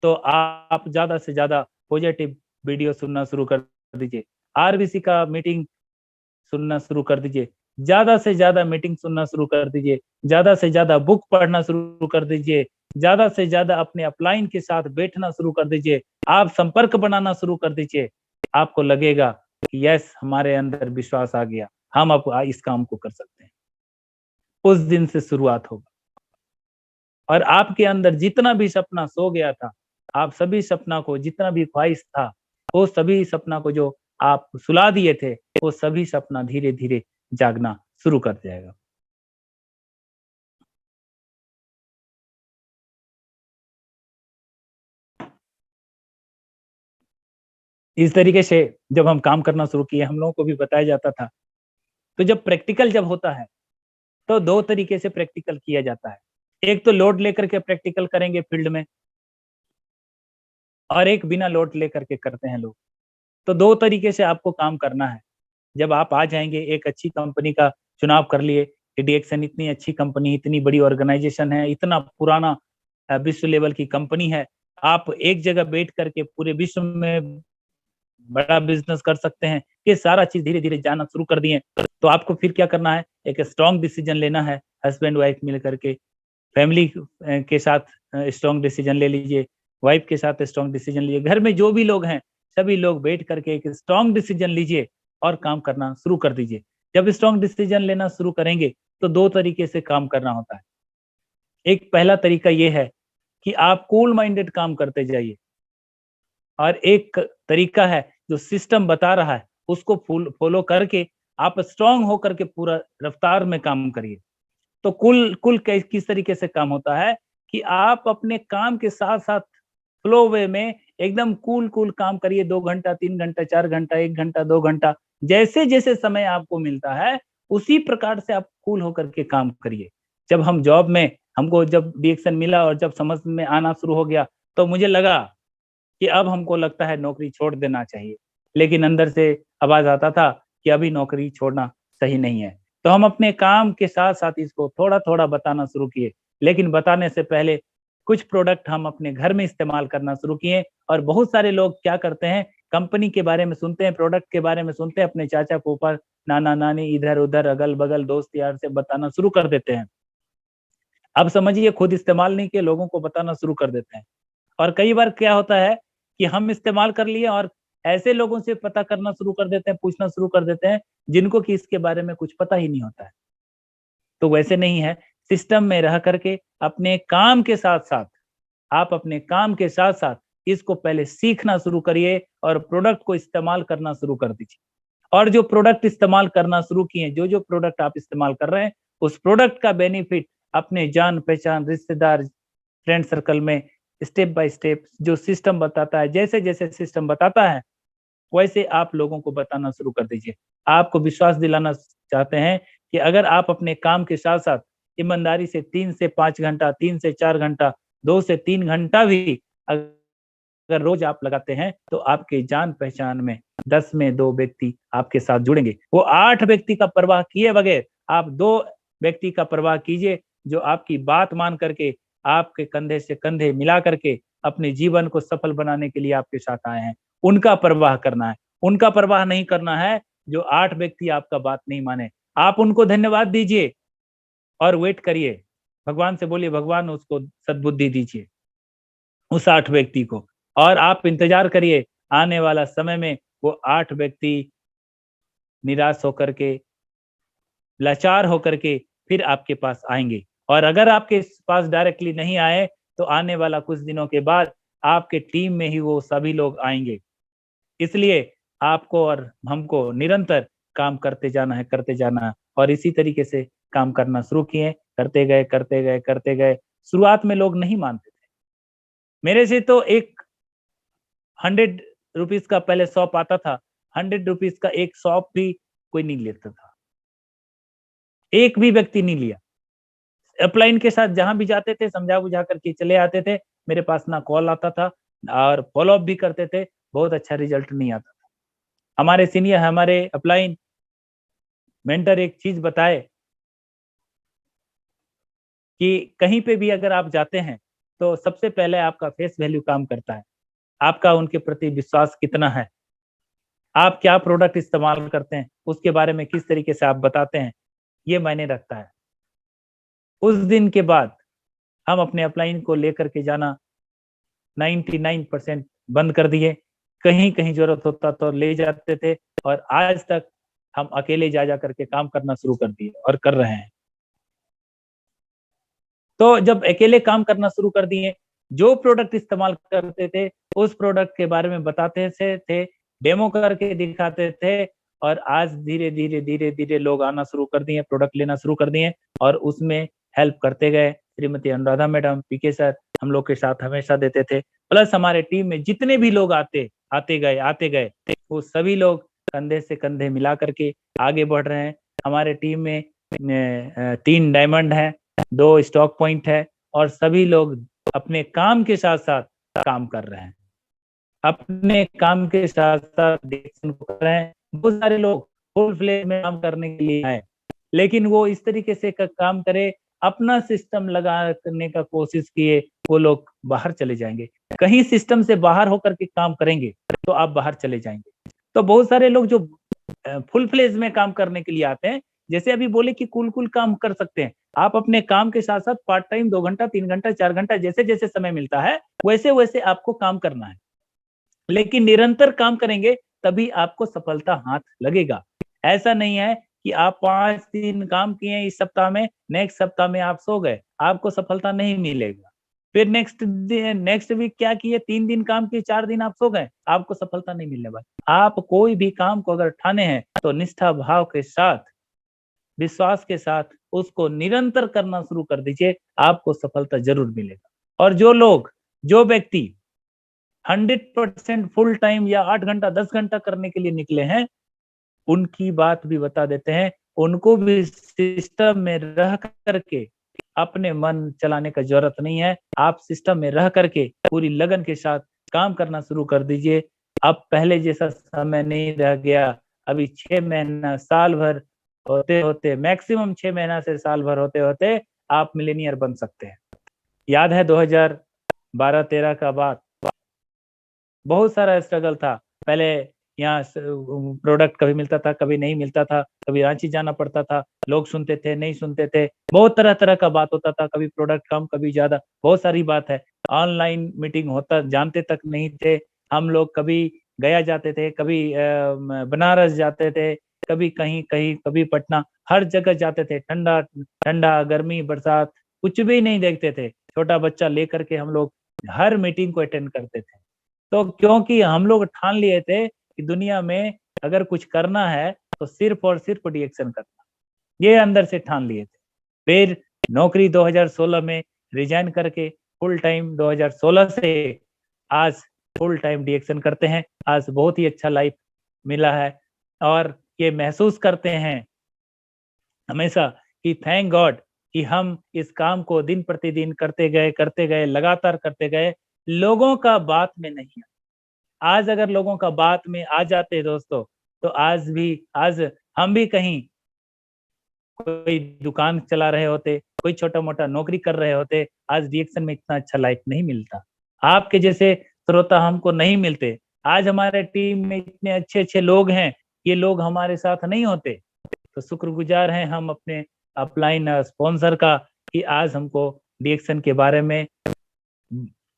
तो आप ज्यादा से ज्यादा पॉजिटिव वीडियो सुनना शुरू कर दीजिए, आरबीसी का मीटिंग सुनना शुरू कर दीजिए, ज्यादा से ज्यादा मीटिंग सुनना शुरू कर दीजिए, ज्यादा से ज्यादा बुक पढ़ना शुरू कर दीजिए, ज्यादा से ज्यादा अपने अपलाइन के साथ बैठना शुरू कर दीजिए, आप संपर्क बनाना शुरू कर दीजिए। आपको लगेगा कि यस हमारे अंदर विश्वास आ गया, हम अब इस काम को कर सकते हैं। उस दिन से शुरुआत होगा और आपके अंदर जितना भी सपना सो गया था, आप सभी सपना को, जितना भी ख्वाहिश था, वो सभी सपना को जो आप सुला दिए थे, वो सभी सपना धीरे धीरे जागना शुरू कर जाएगा। इस तरीके से जब हम काम करना शुरू किए, हम लोगों को भी बताया जाता था। तो जब प्रैक्टिकल जब होता है तो 2 तरीके से प्रैक्टिकल किया जाता है। एक तो लोड लेकर के प्रैक्टिकल करेंगे फील्ड में, और एक बिना लोड लेकर के करते हैं लोग। तो 2 तरीके से आपको काम करना है। जब आप आ जाएँगे, एक अच्छी कंपनी का चुनाव कर लिए, डीएक्सन इतनी अच्छी कंपनी, इतनी बड़ी ऑर्गेनाइज़ेशन है, इतना पुराना विश्व लेवल की कंपनी है। आप एक जगह बैठ करके पूरे विश्व में बड़ा बिज़नेस कर सकते हैं। ये सारा चीज़ धीरे-धीरे जानना शुरू कर दिए। तो आपको फिर क्या करना है, एक स्ट्रॉन्ग डिसीज़न लेना है, हस्बैंड-वाइफ मिल कर के। फैमिली के साथ स्ट्रॉन्ग डिसीज़न ले लीजिए, वाइफ के साथ स्ट्रॉन्ग डिसीज़न लीजिए। घर में जो भी लोग हैं, सभी लोग बैठ कर के एक स्ट्रॉन्ग डिसीज़न लीजिए और काम करना शुरू कर दीजिए। जब स्ट्रॉन्ग डिसीज़न लेना शुरू करेंगे, तो 2 तरीके से काम करना होता है। एक पहला तरीका ये है कि आप कूल माइंडेड काम करते जाइए और एक तरीका है जो सिस्टम बता रहा है, उसको फॉलो करके आप स्ट्रॉन्ग होकर के पूरा रफ्तार में काम करिए। तो कुल कुल किस तरीके से काम होता है कि आप अपने काम के साथ-साथ फ्लो वे में एकदम कूल काम करिए। 2 घंटा, 3 घंटा, 4 घंटा, 1 घंटा, 2 घंटा, जैसे-जैसे समय आपको मिलता है, उसी प्रकार से आप कूल होकर के काम करिए। जब हम जॉब में हमको जब डिएक्शन मिला और जब समझ में आना शुरू हो गया, तो मुझे लगा कि अब हमको लगता है नौकरी छोड़ देना चाहिए। लेकिन अंदर से आवाज़ आता था कि अभी नौकरी छोड़ना सही नहीं है। तो हम अपने काम के साथ-साथ इसको थोड़ा-थोड़ा बताना शुरू किए। लेकिन बताने से पहले कुछ प्रोडक्ट हम अपने घर में इस्तेमाल करना शुरू किए और बहुत सारे लोग क्या करते हैं, कंपनी के बारे में सुनते हैं, प्रोडक्ट के बारे में सुनते हैं, अपने चाचा-फूफा, नाना-नानी, इधर-उधर, अगल-बगल, दोस्त-यार से बताना शुरू कर देते हैं। अब समझिए खुद इस्तेमाल नहीं किए, लोगों को बताना शुरू कर देते हैं। और कई बार क्या होता है कि हम इस्तेमाल कर लिए और ऐसे लोगों से पता करना शुरू कर देते हैं, पूछना शुरू कर देते हैं, जिनको कि इसके बारे में कुछ पता ही नहीं होता है। तो वैसे नहीं है, सिस्टम में रह करके अपने काम के साथ-साथ आप अपने काम के साथ-साथ इसको पहले सीखना शुरू करिए और प्रोडक्ट को इस्तेमाल करना शुरू कर दीजिए। और जो प्रोडक्ट इस्तेमाल करना शुरू किए, जो-जो प्रोडक्ट आप इस्तेमाल कर रहे हैं, उस प्रोडक्ट का बेनिफिट अपने जान-पहचान, रिश्तेदार, फ्रेंड सर्कल में स्टेप बाय स्टेप जो सिस्टम बताता है, जैसे-जैसे सिस्टम बताता है, वैसे आप लोगों को बताना शुरू कर दीजिए। आपको विश्वास दिलाना चाहते हैं कि अगर आप अपने काम के साथ-साथ ईमानदारी से 3 से 5 घंटा, 3 से 4 घंटा, 2 से 3 घंटा भी अगर रोज़ आप लगाते हैं, तो आपके जान-पहचान में 10 में 2 व्यक्ति आपके साथ जुड़ेंगे। वो 8 व्यक्ति का परवाह किए बगैर आप 2 व्यक्ति का परवाह कीजिए, जो आपकी बात मान करके, आपके कंधे से कंधे मिला करके अपने जीवन को सफल बनाने के लिए आपके साथ आए हैं। उनका परवाह करना है। उनका परवाह नहीं करना है, जो 8 व्यक्ति आपका बात नहीं माने। आप उनको धन्यवाद दीजिए और वेट करिए। भगवान से बोलिए, भगवान उसको सद्बुद्धि दीजिए, उस 8 व्यक्ति को। और आप इंतज़ार करिए, आने वाला समय में वो 8 व्यक्ति निराश होकर के, लाचार होकर के फिर आपके पास आएँगे। और अगर आपके पास डायरेक्टली नहीं आए, तो आने वाला कुछ दिनों के बाद आपके टीम में ही वो सभी लोग आएँगे। इसलिए आपको और हमको निरंतर काम करते जाना है और इसी तरीके से काम करना शुरू किए, करते गए, करते गए, करते गए। शुरुआत में लोग नहीं मानते थे। मेरे से तो एक 100 रुपीज़ का पहले शॉप आता था, 100 रुपीज़ का एक शॉप भी कोई नहीं लेता था। एक भी व्यक्ति नहीं लिया। अपलाइन के साथ जहाँ भी जाते थे, समझा-बुझा करके चले आते थे। मेरे पास ना कॉल आता था और फ़ॉलो अप भी करते थे, बहुत अच्छा रिज़ल्ट नहीं आता था। हमारे सीनियर, हमारे अपलाइन मेंटर एक चीज़ बताए कि कहीं पे भी अगर आप जाते हैं, तो सबसे पहले आपका फेस वैल्यू काम करता है। आपका उनके प्रति विश्वास कितना है? आप क्या प्रोडक्ट इस्तेमाल करते हैं? उसके बारे में किस तरीके से आप बताते हैं? ये मायने रखता है। उस दिन के बाद हम अपने अपलाइन को लेकर के जाना 99% बंद कर दिए। कहीं-कहीं ज़रूरत होता तो ले जाते थे और आज तक हम अकेले जा करके काम करना शुरू कर दिए और कर रहे हैं। तो जब अकेले काम करना शुरू कर दिए, जो प्रोडक्ट इस्तेमाल करते थे, उस प्रोडक्ट के बारे में बताते थे, डेमो करके दिखाते थे और आज धीरे-धीरे, धीरे-धीरे लोग आना शुरू कर दिए, प्रोडक्ट लेना शुरू कर दिए और उसमें हेल्प करते गए। Shrimati Anuradha madam, PK sir हम लोग के साथ हमेशा देते थे। प्लस हमारे टीम में जितने भी लोग आते गए, वो सभी लोग कंधे से कंधे मिला करके आगे बढ़ रहे हैं। हमारे टीम में 3 डायमंड हैं, 2 स्टॉक पॉइंट है और सभी लोग अपने काम के साथ-साथ काम कर रहे हैं। अपने काम के साथ साथ डिएक्शन को कर रहे हैं। बहुत सारे लोग फुल फ्लेज में काम करने के लिए आए, लेकिन वो इस तरीके से काम करे, अपना सिस्टम लगा करने का कोशिश किए, वो लोग बाहर चले जाएंगे। कहीं सिस्टम से बाहर होकर के काम करेंगे तो आप बाहर चले जाएंगे। तो बहुत सारे लोग जो फुल फ्लेज में काम करने के लिए आते हैं, जैसे अभी बोले कि कुल काम कर सकते हैं, आप अपने काम के साथ साथ पार्ट टाइम 2 घंटा 3 घंटा 4 घंटा जैसे जैसे समय मिलता है वैसे वैसे आपको काम करना है, लेकिन निरंतर काम करेंगे तभी आपको सफलता हाथ लगेगा। ऐसा नहीं है कि आप 5 दिन काम किए इस सप्ताह में, नेक्स्ट सप्ताह में आप सो गए, आपको सफलता नहीं मिलेगा। फिर नेक्स्ट वीक क्या किए, 3 दिन काम किए 4 दिन आप सो गए, आपको सफलता नहीं मिलने वाली। आप कोई भी काम को अगर ठाने हैं तो निष्ठा भाव के साथ, विश्वास के साथ उसको निरंतर करना शुरू कर दीजिए, आपको सफलता जरूर मिलेगा। और जो व्यक्ति 100% फुल टाइम या 8 घंटा 10 घंटा करने के लिए निकले हैं, उनकी बात भी बता देते हैं, उनको भी सिस्टम में रह करके अपने मन चलाने का जरूरत नहीं है। आप सिस्टम में रह करके पूरी लगन के साथ काम करना शुरू कर दीजिए। अब पहले जैसा समय नहीं रह गया। अभी 6 महीना साल भर होते होते, मैक्सिमम 6 महीना से साल भर होते होते आप मिलेनियर बन सकते हैं। याद है 2012-13 का बात, बहुत सारा स्ट्रगल था। पहले यहाँ प्रोडक्ट कभी मिलता था, कभी नहीं मिलता था, कभी रांची जाना पड़ता था, लोग सुनते थे नहीं सुनते थे, बहुत तरह तरह का बात होता था, कभी प्रोडक्ट कम कभी ज्यादा, बहुत सारी बात है। ऑनलाइन मीटिंग होता जानते तक नहीं थे हम लोग, कभी गया जाते थे, कभी बनारस जाते थे, कभी कहीं कहीं कभी पटना, हर जगह जाते थे, ठंडा ठंडा गर्मी बरसात कुछ भी नहीं देखते थे, छोटा बच्चा लेकर के हम लोग हर मीटिंग को अटेंड करते थे। तो क्योंकि हम लोग ठान लिए थे कि दुनिया में अगर कुछ करना है तो सिर्फ और सिर्फ डिएक्शन करना, ये अंदर से ठान लिए थे। फिर नौकरी 2016 में रिजाइन करके फुल टाइम 2016 से आज फुल टाइम डिएक्शन करते हैं। आज बहुत ही अच्छा लाइफ मिला है और ये महसूस करते हैं हमेशा कि थैंक गॉड कि हम इस काम को दिन प्रतिदिन करते गए लगातार करते गए, लोगों का बात में नहीं। आज अगर लोगों का बात में आ जाते दोस्तों, तो आज हम भी कहीं कोई दुकान चला रहे होते, कोई छोटा मोटा नौकरी कर रहे होते, आज डिएक्शन में इतना अच्छा लाइफ नहीं मिलता। आपके जैसे श्रोता हमको नहीं मिलते, आज हमारे टीम में इतने अच्छे अच्छे लोग हैं, ये लोग हमारे साथ नहीं होते। तो शुक्रगुजार हैं हम अपने अपलाइन स्पॉन्सर का कि आज हमको डिएक्शन के बारे में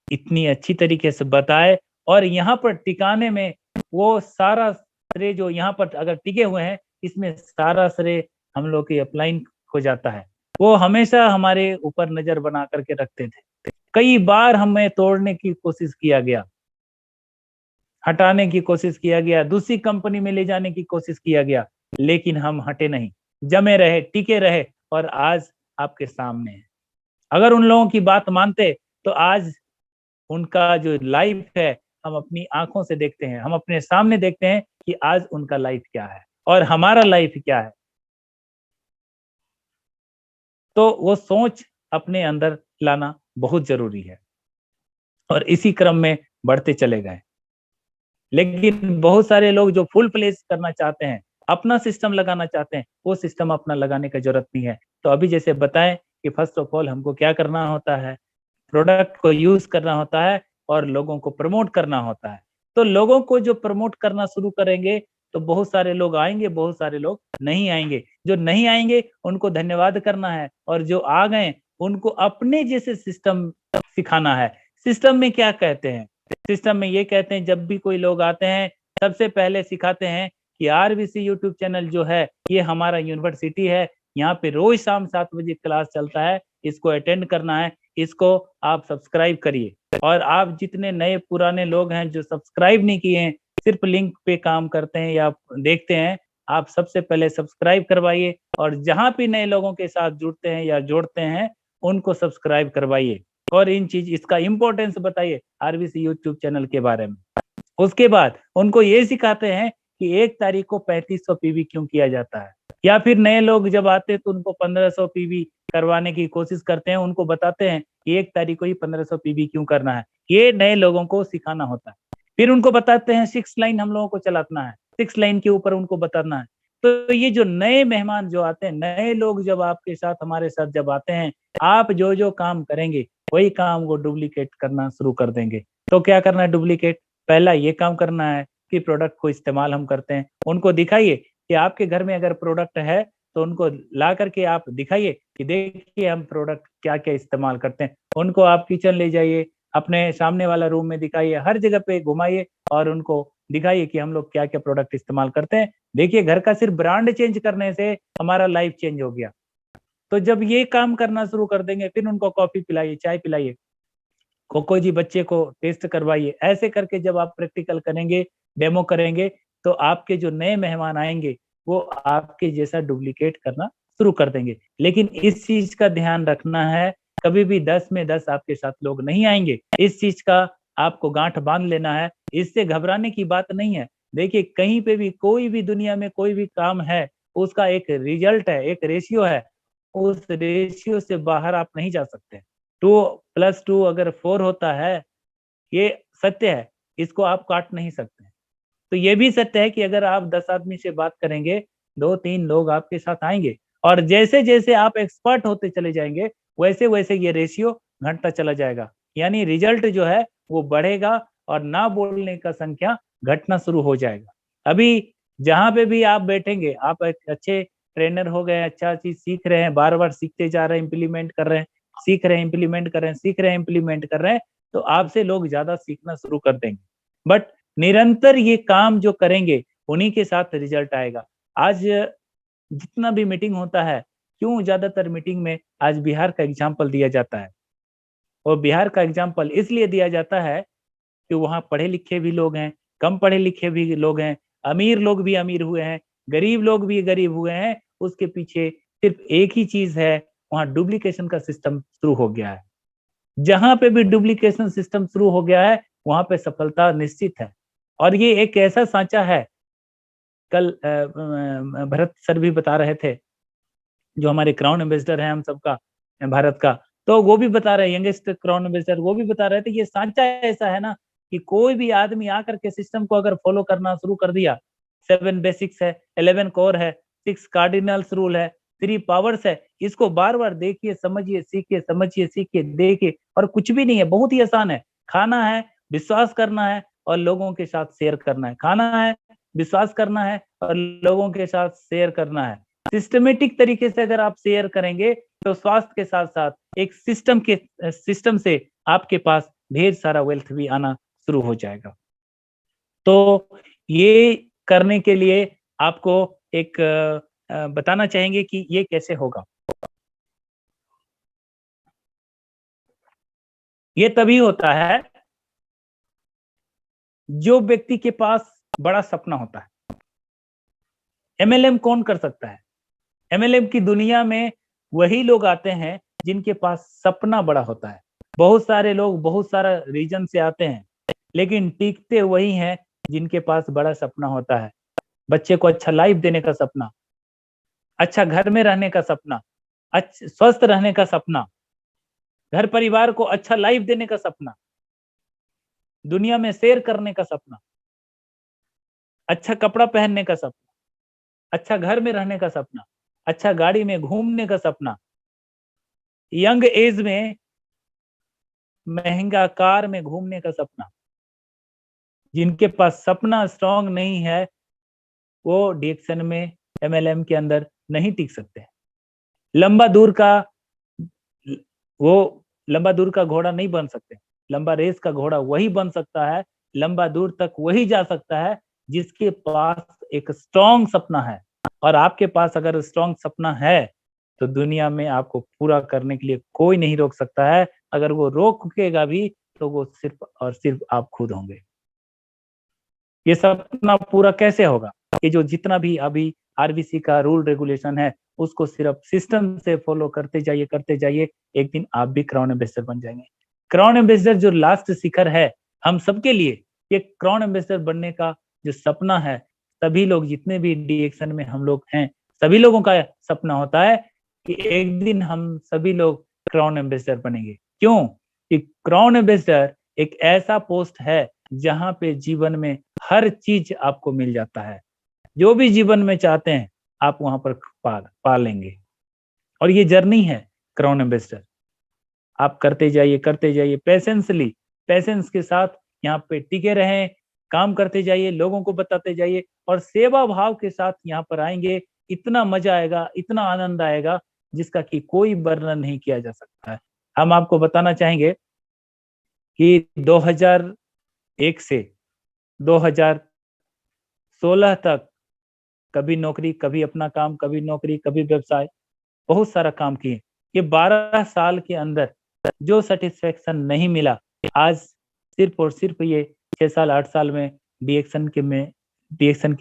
इतनी अच्छी तरीके से बताए, और यहाँ पर टिकाने में वो सारा श्रेय जो यहाँ पर अगर टिके हुए हैं, इसमें सारा श्रेय हम लोग की अपलाइन हो जाता है। वो हमेशा हमारे ऊपर नजर बना करके रखते थे। कई बार हमें तोड़ने की कोशिश किया गया, हटाने की कोशिश किया गया, दूसरी कंपनी में ले जाने की कोशिश किया गया, लेकिन हम हटे नहीं, जमे रहे, टिके रहे, और आज आपके सामने है। अगर उन लोगों की बात मानते तो आज उनका जो लाइफ है हम अपनी आंखों से देखते हैं, हम अपने सामने देखते हैं कि आज उनका लाइफ क्या है और हमारा लाइफ क्या है। तो वो सोच अपने अंदर लाना बहुत जरूरी है, और इसी क्रम में बढ़ते चले गए। लेकिन बहुत सारे लोग जो फुल प्लेस करना चाहते हैं, अपना सिस्टम लगाना चाहते हैं, वो सिस्टम अपना लगाने की जरूरत नहीं है। तो अभी जैसे बताएं कि फर्स्ट ऑफ ऑल हमको क्या करना होता है, प्रोडक्ट को यूज करना होता है और लोगों को प्रमोट करना होता है। तो लोगों को जो प्रमोट करना शुरू करेंगे तो बहुत सारे लोग आएंगे, बहुत सारे लोग नहीं आएंगे। जो नहीं आएंगे उनको धन्यवाद करना है, और जो आ गए उनको अपने जैसे सिस्टम सिखाना है। सिस्टम में क्या कहते हैं, सिस्टम में ये कहते हैं जब भी कोई लोग आते हैं सबसे पहले सिखाते हैं कि आरबीसी यूट्यूब चैनल जो है ये हमारा यूनिवर्सिटी है, यहाँ पे रोज शाम 7 बजे क्लास चलता है, इसको अटेंड करना है, इसको आप सब्सक्राइब करिए। और आप जितने नए पुराने लोग हैं जो सब्सक्राइब नहीं किए हैं, सिर्फ लिंक पे काम करते हैं या देखते हैं, आप सबसे पहले सब्सक्राइब करवाइए, और जहां भी नए लोगों के साथ जुड़ते हैं या जोड़ते हैं उनको सब्सक्राइब करवाइए, और इसका इम्पोर्टेंस बताइए आरबीसी यूट्यूब चैनल के बारे में। उसके बाद उनको ये सिखाते हैं कि 1 तारीख को 3500 पीवी क्यों किया जाता है, या फिर नए लोग जब आते हैं तो उनको 1500 पीवी करवाने की कोशिश करते हैं, उनको बताते हैं कि 1 तारीख को ही 1500 पीवी क्यों करना है। ये नए लोगों को सिखाना होता है। फिर उनको बताते हैं 6 लाइन हम लोगों को चलाना है, 6 लाइन के ऊपर उनको बताना है। तो ये जो नए मेहमान जो आते हैं, नए लोग जब आपके साथ हमारे साथ जब आते हैं, आप जो जो काम करेंगे वही काम वो डुप्लीकेट करना शुरू कर देंगे। तो क्या करना है डुप्लीकेट? पहला ये काम करना है कि प्रोडक्ट को इस्तेमाल हम करते हैं, उनको दिखाइए कि आपके घर में अगर प्रोडक्ट है तो उनको ला करके आप दिखाइए कि देखिए हम प्रोडक्ट क्या क्या इस्तेमाल करते हैं। उनको आप किचन ले जाइए, अपने सामने वाला रूम में दिखाइए, हर जगह पे घुमाइए और उनको दिखाइए कि हम लोग क्या क्या प्रोडक्ट इस्तेमाल करते हैं। देखिए घर का सिर्फ ब्रांड चेंज करने से हमारा लाइफ चेंज हो गया। तो जब ये काम करना शुरू कर देंगे, फिर उनको कॉफी पिलाइए, चाय पिलाइए, कोको जी बच्चे को टेस्ट करवाइए। ऐसे करके जब आप प्रैक्टिकल करेंगे, डेमो करेंगे, तो आपके जो नए मेहमान आएंगे वो आपके जैसा डुप्लीकेट करना शुरू कर देंगे। लेकिन इस चीज का ध्यान रखना है, कभी भी 10 में 10 आपके साथ लोग नहीं आएंगे। इस चीज का आपको गांठ बांध लेना है, इससे घबराने की बात नहीं है। देखिए कहीं पे भी कोई भी दुनिया में कोई भी काम है, उसका एक रिजल्ट है, एक रेशियो है, उस रेशियो से बाहर आप नहीं जा सकते। 2+2 अगर 4 होता है, ये सत्य है, इसको आप काट नहीं सकते। तो ये भी सत्य है कि अगर आप 10 आदमी से बात करेंगे, 2-3 लोग आपके साथ आएंगे और जैसे जैसे आप एक्सपर्ट होते चले जाएंगे, वैसे वैसे ये रेशियो घटता चला जाएगा। यानी रिजल्ट जो है वो बढ़ेगा और ना बोलने का संख्या घटना शुरू हो जाएगा। अभी जहां पे भी आप बैठेंगे, आप एक अच्छे ट्रेनर हो गए, अच्छा चीज सीख रहे हैं, बार बार सीखते जा रहे हैं, इम्प्लीमेंट कर रहे हैं, सीख रहे हैं, इम्प्लीमेंट कर रहे हैं, सीख रहे हैं, इम्प्लीमेंट कर रहे हैं, तो आपसे लोग ज्यादा सीखना शुरू कर देंगे। बट निरंतर ये काम जो करेंगे, उन्हीं के साथ रिजल्ट आएगा। आज जितना भी मीटिंग होता है, क्यों ज्यादातर मीटिंग में आज बिहार का एग्जाम्पल दिया जाता है? और बिहार का एग्जाम्पल इसलिए दिया जाता है कि वहाँ पढ़े लिखे भी लोग हैं, कम पढ़े लिखे भी लोग हैं, अमीर लोग भी अमीर हुए हैं, गरीब लोग भी गरीब हुए हैं। उसके पीछे सिर्फ एक ही चीज है, वहाँ डुप्लीकेशन का सिस्टम शुरू हो गया है। जहां पे भी डुप्लीकेशन सिस्टम शुरू हो गया है, वहां पे सफलता निश्चित है। और ये एक ऐसा सांचा है, कल भरत सर भी बता रहे थे, जो हमारे क्राउन एम्बेसडर हैं हम सबका, भारत का, तो वो भी बता रहे, यंगेस्ट क्राउन एम्बेसडर, वो भी बता रहे थे ये सांचा ऐसा है ना कि कोई भी आदमी आकर के सिस्टम को अगर फॉलो करना शुरू कर दिया, 7 बेसिक्स है, 11 कोर है, 6 कार्डिनल्स रूल है, 3 पावर्स है, इसको बार बार देखिए, समझिए, सीखिए, समझिए, सीखिए, देखिए, और कुछ भी नहीं है, बहुत ही आसान है। खाना है, विश्वास करना है और लोगों के साथ शेयर करना है। खाना है, विश्वास करना है और लोगों के साथ शेयर करना है। सिस्टमेटिक तरीके से अगर आप शेयर करेंगे, तो स्वास्थ्य के साथ साथ एक सिस्टम से आपके पास ढेर सारा वेल्थ भी आना शुरू हो जाएगा। तो ये करने के लिए आपको एक बताना चाहेंगे कि ये कैसे होगा। ये तभी होता है जो व्यक्ति के पास बड़ा सपना होता है। एमएलएम कौन कर सकता है? एमएलएम की दुनिया में वही लोग आते हैं जिनके पास सपना बड़ा होता है। बहुत सारे लोग बहुत सारा रीजन से आते हैं, लेकिन टिकते वही हैं जिनके पास बड़ा सपना होता है। बच्चे को अच्छा लाइफ देने का सपना, अच्छा घर में रहने का सपना, अच्छा स्वस्थ रहने का सपना, घर परिवार को अच्छा लाइफ देने का सपना, दुनिया में शेयर करने का सपना, अच्छा कपड़ा पहनने का सपना, अच्छा घर में रहने का सपना, अच्छा गाड़ी में घूमने का सपना, यंग एज में महंगा कार में घूमने का सपना। जिनके पास सपना स्ट्रांग नहीं है, वो डिएक्शन में, एमएलएम के अंदर नहीं टिक सकते। लंबा दूर का वो लंबा दूर का घोड़ा नहीं बन सकते। लंबा रेस का घोड़ा वही बन सकता है, लंबा दूर तक वही जा सकता है जिसके पास एक स्ट्रांग सपना है। और आपके पास अगर स्ट्रांग सपना है, तो दुनिया में आपको पूरा करने के लिए कोई नहीं रोक सकता है। अगर वो रोकेगा भी, तो वो सिर्फ और सिर्फ आप खुद होंगे। ये सपना पूरा कैसे होगा? ये जो जितना भी अभी आरबीसी का रूल रेगुलेशन है, उसको सिर्फ सिस्टम से फॉलो करते जाइए, एक दिन आप भी क्राउन एम्बेसडर बन जाएंगे। क्राउन एम्बेसडर जो लास्ट शिखर है हम सबके लिए, ये क्राउन एम्बेसडर बनने का जो सपना है, सभी लोग जितने भी डिएक्शन में हम लोग हैं, सभी लोगों का सपना होता है कि एक दिन हम सभी लोग क्राउन एम्बेसडर बनेंगे। क्यों? कि क्राउन एम्बेसडर एक ऐसा पोस्ट है जहां पे जीवन में हर चीज आपको मिल जाता है, जो भी जीवन में चाहते हैं आप वहां पर पा लेंगे। और ये जर्नी है क्राउन एम्बेसडर। आप करते जाइए पेशेंसली, पेशेंस के साथ यहाँ पे टिके रहें, काम करते जाइए, लोगों को बताते जाइए और सेवा भाव के साथ यहाँ पर आएंगे। इतना मजा आएगा, इतना आनंद आएगा जिसका कि कोई वर्णन नहीं किया जा सकता है। हम आपको बताना चाहेंगे कि 2001 से 2016 तक कभी नौकरी, कभी अपना काम, कभी नौकरी, कभी व्यवसाय, बहुत सारा काम किए। ये 12 साल के अंदर जो सेटिस्फेक्शन नहीं मिला, आज सिर्फ और सिर्फ ये 6 साल 8 साल में डीएक्शन के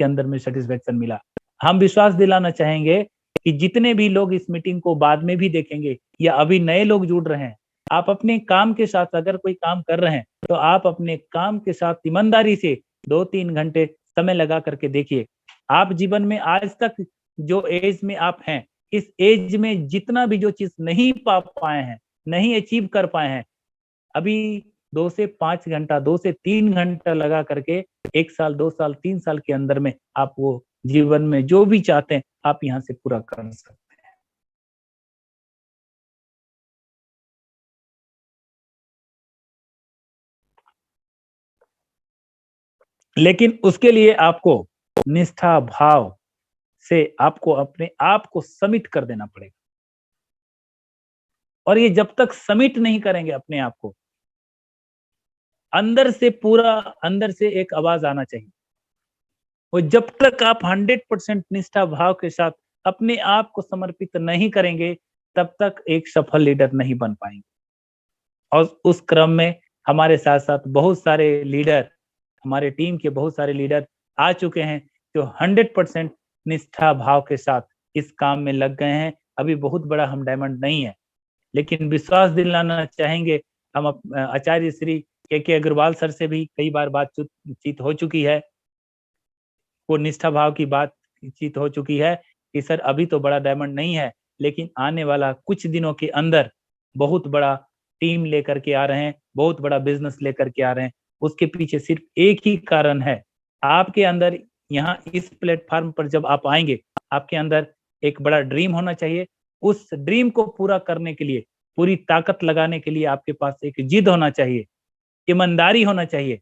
अंदर में सेटिस्फेक्शन मिला। हम विश्वास दिलाना चाहेंगे कि जितने भी लोग इस मीटिंग को बाद में भी देखेंगे या अभी नए लोग जुड़ रहे हैं, आप अपने काम के साथ अगर कोई काम कर रहे हैं तो आप अपने काम के साथ ईमानदारी से 2-3 घंटे समय लगा करके देखिए। आप जीवन में आज तक जो एज में आप हैं, इस एज में जितना भी जो चीज नहीं पा पाए हैं, नहीं अचीव कर पाए हैं, अभी 2 से 5 घंटा, 2 से 3 घंटा लगा करके 1 साल, 2 साल, 3 साल के अंदर में आप वो जीवन में जो भी चाहते हैं आप यहाँ से पूरा कर सकते हैं। लेकिन उसके लिए आपको निष्ठा भाव से आपको अपने आप को सबमिट कर देना पड़ेगा। और ये जब तक सबमिट नहीं करेंगे अपने आप को, अंदर से एक आवाज आना चाहिए। और जब तक आप 100% निष्ठा भाव के साथ अपने आप को समर्पित नहीं करेंगे, तब तक एक सफल लीडर नहीं बन पाएंगे। और उस क्रम में हमारे साथ साथ बहुत सारे लीडर, हमारे टीम के बहुत सारे लीडर आ चुके हैं जो 100% निष्ठा भाव के साथ इस काम में लग गए हैं। अभी बहुत बड़ा हम डायमंड नहीं है, लेकिन विश्वास दिलाना चाहेंगे, हम आचार्य श्री के अग्रवाल सर से भी कई बार बातचीत हो चुकी है, वो निष्ठा भाव की बातचीत हो चुकी है कि सर अभी तो बड़ा डायमंड नहीं है, लेकिन आने वाला कुछ दिनों के अंदर बहुत बड़ा टीम लेकर के आ रहे हैं, बहुत बड़ा बिजनेस लेकर के आ रहे हैं। उसके पीछे सिर्फ एक ही कारण है, आपके अंदर, यहाँ इस प्लेटफॉर्म पर जब आप आएंगे, आपके अंदर एक बड़ा ड्रीम होना चाहिए। उस ड्रीम को पूरा करने के लिए, पूरी ताकत लगाने के लिए आपके पास एक जिद होना चाहिए, ईमानदारी होना चाहिए।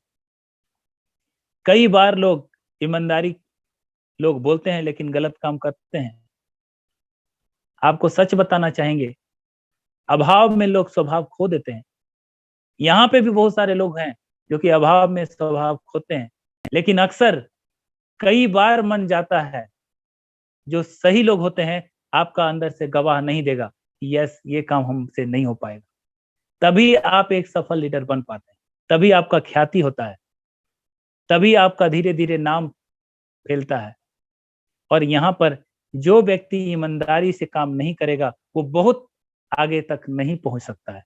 कई बार लोग ईमानदारी लोग बोलते हैं लेकिन गलत काम करते हैं। आपको सच बताना चाहेंगे, अभाव में लोग स्वभाव खो देते हैं। यहाँ पे भी बहुत सारे लोग हैं जो कि अभाव में स्वभाव खोते हैं, लेकिन अक्सर कई बार मन जाता है, जो सही लोग होते हैं आपका अंदर से गवाह नहीं देगा कि यस ये काम हमसे नहीं हो पाएगा। तभी आप एक सफल लीडर बन पाते हैं, तभी आपका ख्याति होता है, तभी आपका धीरे धीरे नाम फैलता है। और यहाँ पर जो व्यक्ति ईमानदारी से काम नहीं करेगा वो बहुत आगे तक नहीं पहुंच सकता है,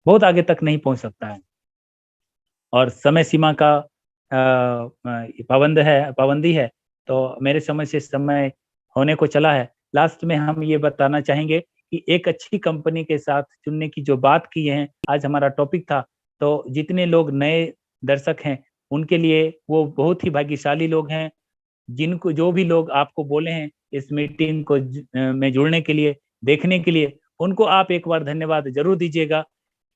बहुत आगे तक नहीं पहुंच सकता है। और समय सीमा का पाबंदी है, तो मेरे समझ से समय होने को चला है। लास्ट में हम ये बताना चाहेंगे कि एक अच्छी कंपनी के साथ चुनने की जो बात की है, आज हमारा टॉपिक था, तो जितने लोग नए दर्शक हैं उनके लिए वो बहुत ही भाग्यशाली लोग हैं, जिनको जो भी लोग आपको बोले हैं इस मीटिंग को में जुड़ने के लिए, देखने के लिए, उनको आप एक बार धन्यवाद जरूर दीजिएगा,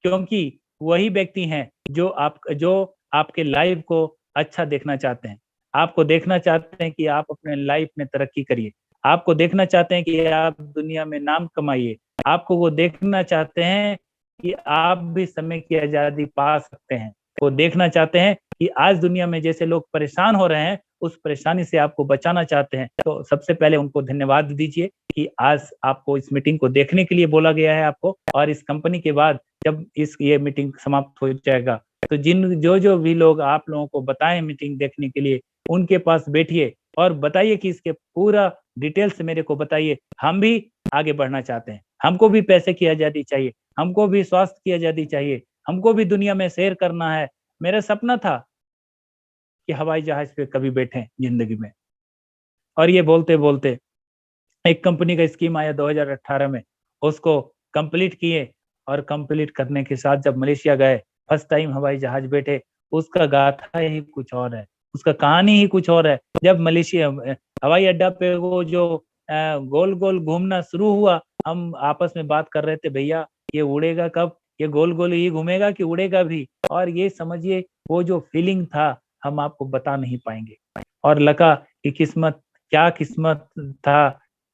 क्योंकि वही व्यक्ति हैं जो आपके लाइफ को अच्छा देखना चाहते हैं। आपको देखना चाहते हैं कि आप अपने लाइफ में तरक्की करिए, आपको देखना चाहते हैं कि आप दुनिया में नाम कमाइए, आपको वो देखना चाहते हैं कि आप भी समय की आजादी पा सकते हैं। वो देखना चाहते हैं कि आज दुनिया में जैसे लोग परेशान हो रहे हैं, उस परेशानी से आपको बचाना चाहते हैं। तो सबसे पहले उनको धन्यवाद दीजिए कि आज आपको इस मीटिंग को देखने के लिए बोला गया है आपको। और इस कंपनी के बाद जब ये मीटिंग समाप्त हो जाएगा, तो जो भी लोग आप लोगों को बताएं मीटिंग देखने के लिए, उनके पास बैठिए और बताइए कि इसके पूरा डिटेल से मेरे को बताइए। हम भी आगे बढ़ना चाहते हैं, हमको भी पैसे की आजादी चाहिए, हमको भी स्वास्थ्य की आजादी चाहिए, हमको भी दुनिया में सैर करना है। मेरा सपना था कि हवाई जहाज पे कभी बैठे जिंदगी में। और ये बोलते बोलते एक कंपनी का स्कीम आया 2018 में, उसको कंप्लीट किए और कंप्लीट करने के साथ जब मलेशिया गए, फर्स्ट टाइम हवाई जहाज बैठे उसका गाथा ही कुछ और है, उसका कहानी ही कुछ और है। जब मलेशिया हवाई अड्डा पे वो जो गोल गोल घूमना शुरू हुआ, हम आपस में बात कर रहे थे, भैया ये उड़ेगा कब, ये गोल गोल ही घूमेगा कि उड़ेगा भी। और ये समझिए वो जो फीलिंग था हम आपको बता नहीं पाएंगे। और लगा कि किस्मत, क्या किस्मत था,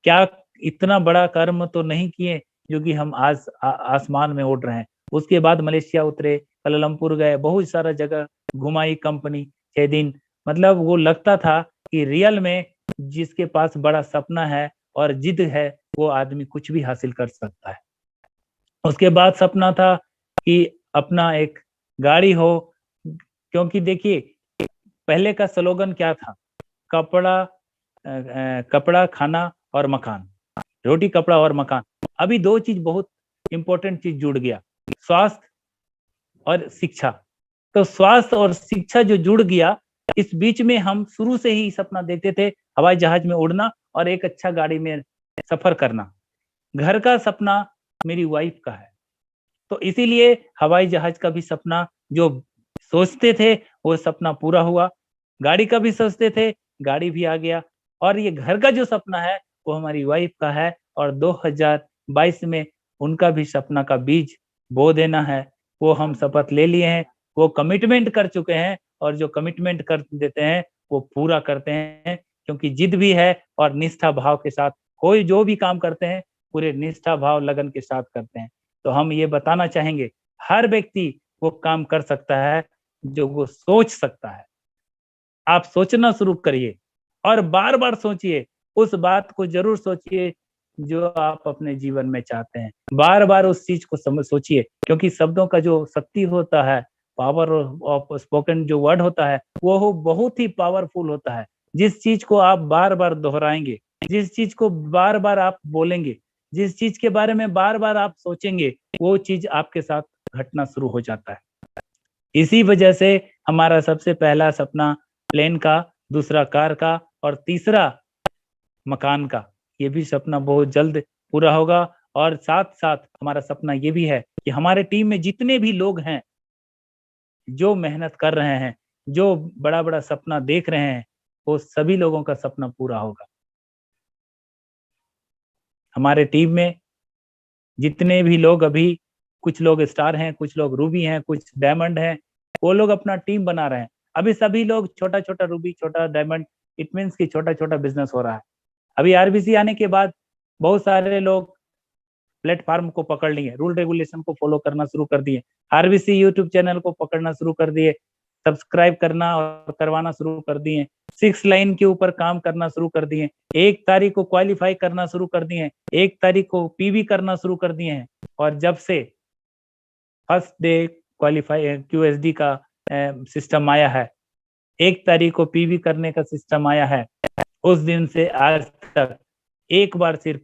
क्या इतना बड़ा कर्म तो नहीं किए जो कि हम आज आसमान में उड़ रहे हैं। उसके बाद मलेशिया उतरे, कुआलालंपुर गए, बहुत सारा जगह घुमाई कंपनी 6 दिन। मतलब वो लगता था कि रियल में जिसके पास बड़ा सपना है और जिद है वो आदमी कुछ भी हासिल कर सकता है। उसके बाद सपना था कि अपना एक गाड़ी हो, क्योंकि देखिए पहले का स्लोगन क्या था, कपड़ा खाना और मकान, रोटी कपड़ा और मकान। अभी दो चीज बहुत इंपॉर्टेंट चीज जुड़ गया, स्वास्थ्य और शिक्षा। तो स्वास्थ्य और शिक्षा जो जुड़ गया, इस बीच में हम शुरू से ही सपना देखते थे हवाई जहाज में उड़ना और एक अच्छा गाड़ी में सफर करना। घर का सपना मेरी वाइफ का है, तो इसीलिए हवाई जहाज का भी सपना जो सोचते थे वो सपना पूरा हुआ। गाड़ी का भी सोचते थे, गाड़ी भी आ गया। और ये घर का जो सपना है वो हमारी वाइफ का है, और 2022 में उनका भी सपना का बीज बो देना है। वो हम शपथ ले लिए हैं, वो कमिटमेंट कर चुके हैं, और जो कमिटमेंट कर देते हैं वो पूरा करते हैं, क्योंकि जिद भी है और निष्ठा भाव के साथ कोई जो भी काम करते हैं पूरे निष्ठा भाव लगन के साथ करते हैं। तो हम ये बताना चाहेंगे, हर व्यक्ति वो काम कर सकता है जो वो सोच सकता है। आप सोचना शुरू करिए और बार बार सोचिए, उस बात को जरूर सोचिए जो आप अपने जीवन में चाहते हैं। बार बार उस चीज को सोचिए, क्योंकि शब्दों का जो शक्ति होता है, पावर ऑफ स्पोकन जो वर्ड होता है वो बहुत ही पावरफुल होता है। जिस चीज को आप बार बार दोहराएंगे, जिस चीज को बार बार आप बोलेंगे, जिस चीज के बारे में बार बार आप सोचेंगे, वो चीज आपके साथ घटना शुरू हो जाता है। इसी वजह से हमारा सबसे पहला सपना प्लेन का, दूसरा कार का, और तीसरा मकान का, ये भी सपना बहुत जल्द पूरा होगा। और साथ साथ हमारा सपना ये भी है कि हमारे टीम में जितने भी लोग हैं जो मेहनत कर रहे हैं, जो बड़ा बड़ा सपना देख रहे हैं, वो सभी लोगों का सपना पूरा होगा। हमारे टीम में जितने भी लोग अभी, कुछ लोग स्टार हैं, कुछ लोग रूबी हैं, कुछ डायमंड हैं, वो लोग अपना टीम बना रहे हैं। अभी सभी लोग छोटा छोटा रूबी, छोटा डायमंड, इट मीन्स कि छोटा छोटा बिजनेस हो रहा है। अभी आरबीसी आने के बाद बहुत सारे लोग प्लेटफॉर्म को पकड़ लिए, रूल रेगुलेशन को फॉलो करना शुरू कर दिए, आरबीसी यूट्यूब चैनल को पकड़ना शुरू कर दिए, सब्सक्राइब करना और करवाना शुरू कर दिए, 6 लाइन के ऊपर काम करना शुरू कर दिए, 1 तारीख को क्वालिफाई करना शुरू कर दिए, 1 तारीख को पीवी करना शुरू कर दिए हैं। और जब से फर्स्ट डे क्वालिफाई क्यूएसडी का सिस्टम आया है, 1 तारीख को पीवी करने का सिस्टम आया है, उस दिन से आज तक एक बार सिर्फ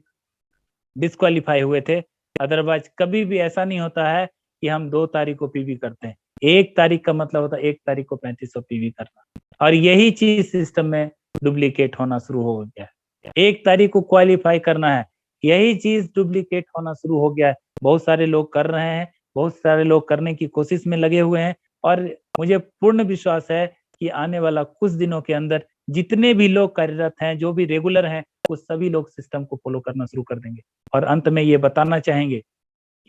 डिस्क्वालीफाई हुए थे। अदरवाइज कभी भी ऐसा नहीं होता है कि हम 2 तारीख को पीवी करते हैं। 1 तारीख का मतलब होता है 1 तारीख को 3500 पीवी करना, और यही चीज सिस्टम में डुप्लीकेट होना शुरू हो गया है। 1 तारीख को क्वालिफाई करना है, यही चीज डुप्लीकेट होना शुरू हो गया है। बहुत सारे लोग कर रहे हैं, बहुत सारे लोग करने की कोशिश में लगे हुए हैं, और मुझे पूर्ण विश्वास है कि आने वाला कुछ दिनों के अंदर जितने भी लोग कार्यरत हैं, जो भी रेगुलर हैं, वो सभी लोग सिस्टम को फॉलो करना शुरू कर देंगे। और अंत में ये बताना चाहेंगे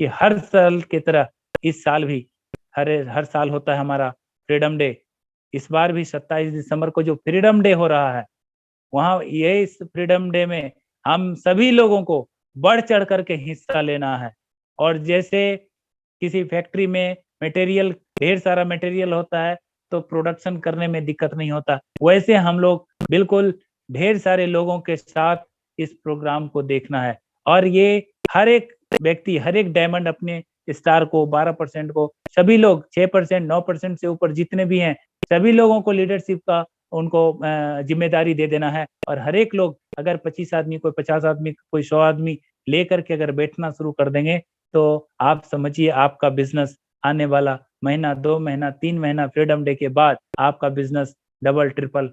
कि हर साल की तरह इस साल भी हर साल होता है हमारा फ्रीडम डे। इस बार भी 27 दिसंबर को जो फ्रीडम डे हो रहा है, वहाँ ये इस फ्रीडम डे में हम सभी लोगों को बढ़ चढ़ करके हिस्सा लेना है। और जैसे किसी फैक्ट्री में मटेरियल, ढेर सारा मटेरियल होता है तो प्रोडक्शन करने में दिक्कत नहीं होता, वैसे हम लोग बिल्कुल ढेर सारे लोगों के साथ इस प्रोग्राम को देखना है। और ये हर एक व्यक्ति, हर एक डायमंड अपने स्टार को, 12% को, सभी लोग 6%, 9% से ऊपर जितने भी हैं, सभी लोगों को लीडरशिप का उनको जिम्मेदारी दे देना है। और हर एक लोग, अगर 25 आदमी, कोई 50 आदमी, कोई 100 आदमी लेकर के अगर बैठना शुरू कर देंगे, तो आप समझिए आपका बिजनेस आने वाला महीना, 2 महीना, 3 महीना फ्रीडम डे के बाद आपका बिजनेस डबल ट्रिपल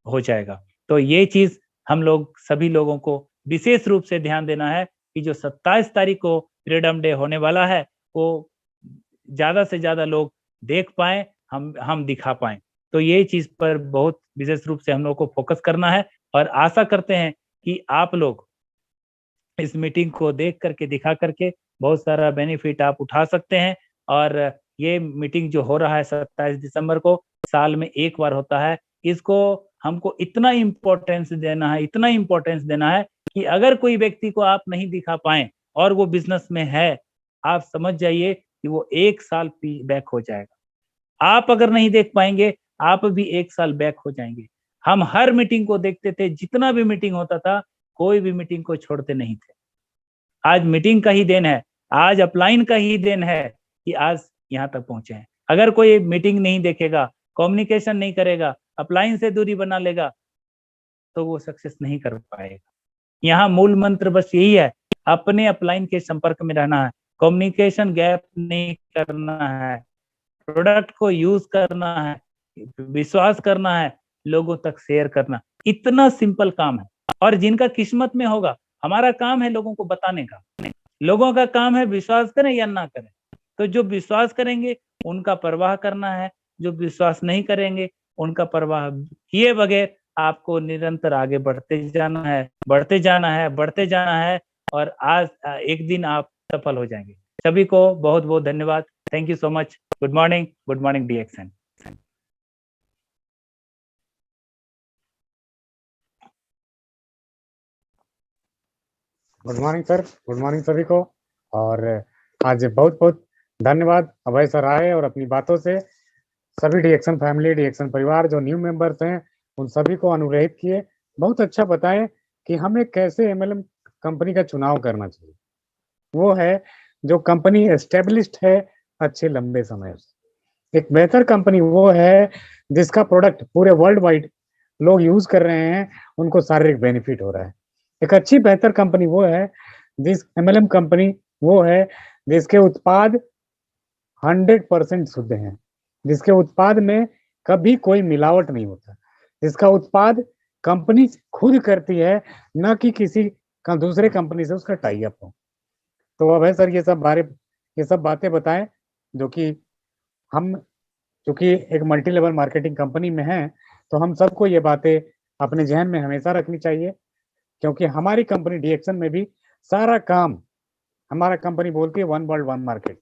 हो जाएगा। तो ये चीज हम लोग सभी लोगों को विशेष रूप से ध्यान देना है कि जो 27 तारीख को फ्रीडम डे होने वाला है, वो ज्यादा से ज्यादा लोग देख पाए, हम दिखा पाए। तो ये चीज पर बहुत विशेष रूप से हम लोग को फोकस करना है और आशा करते हैं कि आप लोग इस मीटिंग को देख करके दिखा करके बहुत सारा बेनिफिट आप उठा सकते हैं। और ये मीटिंग जो हो रहा है 27 दिसंबर को, साल में एक बार होता है, इसको हमको इतना इम्पोर्टेंस देना है, इतना इम्पोर्टेंस देना है कि अगर कोई व्यक्ति को आप नहीं दिखा पाए और वो बिजनेस में है, आप समझ जाइए कि वो 1 साल बैक हो जाएगा। आप अगर नहीं देख पाएंगे, आप भी 1 साल बैक हो जाएंगे। हम हर मीटिंग को देखते थे, जितना भी मीटिंग होता था, कोई भी मीटिंग को छोड़ते नहीं थे। आज मीटिंग का ही देन है, आज अपलाइन का ही देन है कि आज यहाँ तक पहुंचे हैं। अगर कोई मीटिंग नहीं देखेगा, कम्युनिकेशन नहीं करेगा, अपलाइन से दूरी बना लेगा, तो वो सक्सेस नहीं कर पाएगा। यहाँ मूल मंत्र बस यही है, अपने अपलाइन के संपर्क में रहना है, कम्युनिकेशन गैप नहीं करना है, प्रोडक्ट को यूज करना है, विश्वास करना है, लोगों तक शेयर करना। इतना सिंपल काम है। और जिनका किस्मत में होगा, हमारा काम है लोगों को बताने का, लोगों का काम है विश्वास करें या ना करें। तो जो विश्वास करेंगे उनका परवाह करना है, जो विश्वास नहीं करेंगे उनका परवाह किए बगैर आपको निरंतर आगे बढ़ते जाना है, बढ़ते जाना है, बढ़ते जाना है। और आज एक दिन आप सफल हो जाएंगे। सभी को बहुत बहुत धन्यवाद। Thank you so much. Good morning DXN। Good morning sir, good morning सभी को। और आज बहुत बहुत धन्यवाद, अभय सर आए और अपनी बातों से सभी DXN फैमिली, DXN परिवार जो न्यू मेंबर्स हैं उन सभी को अनुग्रहित किए। बहुत अच्छा बताएं कि हमें कैसे MLM कंपनी का चुनाव करना चाहिए। वो है जो कंपनी एस्टेब्लिश्ड है अच्छे लंबे समय से। एक बेहतर कंपनी वो है जिसका प्रोडक्ट पूरे वर्ल्ड वाइड लोग यूज कर रहे हैं, उनको शारीरिक बेनिफिट हो रहा है। एक अच्छी बेहतर कंपनी वो है जिस MLM कंपनी वो है जिसके उत्पाद 100% शुद्ध हैं, जिसके उत्पाद में कभी कोई मिलावट नहीं होता, जिसका उत्पाद कंपनी खुद करती है, न कि किसी दूसरे कंपनी से उसका टाई अप हो। तो अब है सर ये सब बातें बताएं जो कि हम चूंकि एक मल्टी लेवल मार्केटिंग कंपनी में हैं, तो हम सबको ये बातें अपने जहन में हमेशा रखनी चाहिए, क्योंकि हमारी कंपनी DXN में भी सारा काम, हमारा कंपनी बोलती है वन वर्ल्ड वन मार्केट।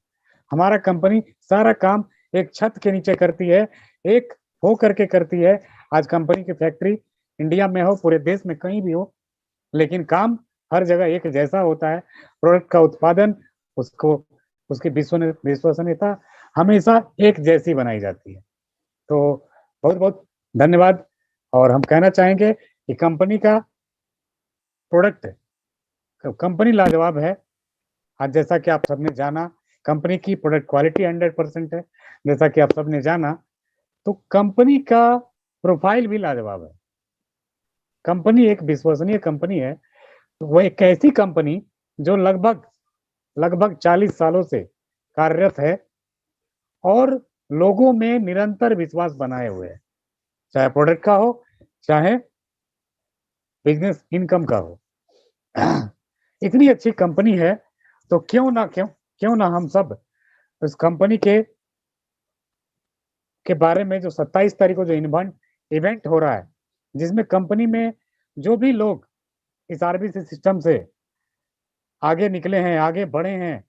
हमारा कंपनी सारा काम एक छत के नीचे करती है, एक हो करके करती है। आज कंपनी की फैक्ट्री इंडिया में हो, पूरे देश में कहीं भी हो, लेकिन काम हर जगह एक जैसा होता है। प्रोडक्ट का उत्पादन, उसको उसकी विश्वसनीयता हमेशा एक जैसी बनाई जाती है। तो बहुत बहुत धन्यवाद। और हम कहना चाहेंगे कि कंपनी का प्रोडक्ट, कंपनी लाजवाब है। आज जैसा कि आप सबने जाना, कंपनी की प्रोडक्ट क्वालिटी 100% है। जैसा कि आप सबने जाना, तो कंपनी का प्रोफाइल भी लाजवाब है। कंपनी एक विश्वसनीय कंपनी है। वो एक ऐसी कंपनी जो लगभग 40 सालों से कार्यरत है और लोगों में निरंतर विश्वास बनाए हुए है, चाहे प्रोडक्ट का हो, चाहे बिजनेस इनकम का हो। इतनी अच्छी कंपनी है, तो क्यों ना हम सब इस कंपनी के बारे में, जो 27 तारीख को जो इवेंट हो रहा है, जिसमें कंपनी में जो भी लोग इस RBC सिस्टम से आगे निकले हैं, आगे बढ़े हैं,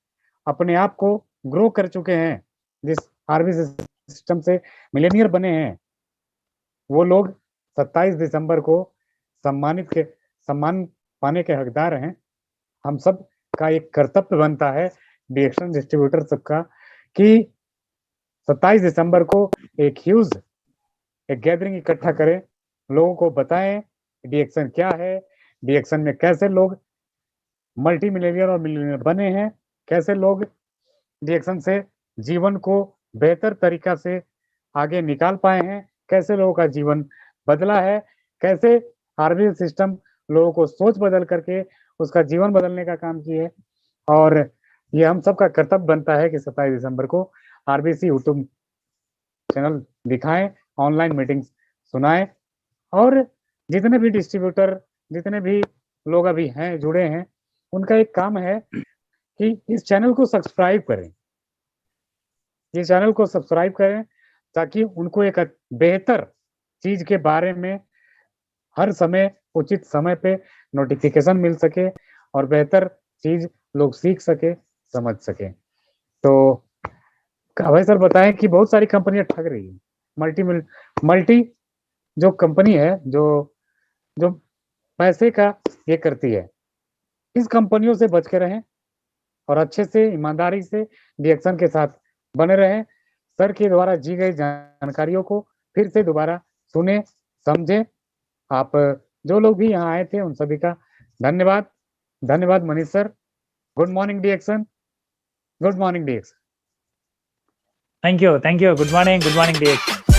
अपने आप को ग्रो कर चुके हैं, जिस RBC सिस्टम से मिलेनियर बने हैं, वो लोग 27 दिसंबर को सम्मान पाने के हकदार हैं। हम सब का एक कर्तव्य बनता है, DXN डिस्ट्रीब्यूटर सबका, कि 27 दिसंबर को एक गैदरिंग इकट्ठा करें, लोगों को बताएं DXN क्या है, DXN में कैसे लोग मल्टी मिलियनियर और मिलियनियर बने हैं, कैसे लोग DXN से जीवन को बेहतर तरीका से आगे निकाल पाए हैं, कैसे लोगों का जीवन बदला है, कैसे RBC सिस्टम लोगों को सोच बदल करके उसका जीवन बदलने का काम किया है। और ये हम सबका कर्तव्य बनता है कि 27 दिसंबर को RBC यूट्यूब चैनल दिखाएं, ऑनलाइन मीटिंग्स सुनाएं, और जितने भी डिस्ट्रीब्यूटर, जितने भी लोग अभी हैं जुड़े हैं, उनका एक काम है कि इस चैनल को सब्सक्राइब करें, ये चैनल को सब्सक्राइब करें, ताकि उनको एक बेहतर चीज के बारे में हर समय उचित समय पे नोटिफिकेशन मिल सके और बेहतर चीज लोग सीख सके, समझ सके। तो भाई सर बताएं कि बहुत सारी कंपनियां ठग रही है। मल्टी जो कंपनी है, जो जो पैसे का ये करती है, इस कंपनियों से बच के रहें और अच्छे से ईमानदारी से रिएक्शन के साथ बने रहें। सर के द्वारा दी गई जानकारियों को फिर से दोबारा सुने, समझे। आप जो लोग भी यहाँ आए थे उन सभी का धन्यवाद। धन्यवाद मनीष सर। गुड मॉर्निंग डिएक्शन। गुड मॉर्निंग डिएक्शन। Thank you. Good morning DX।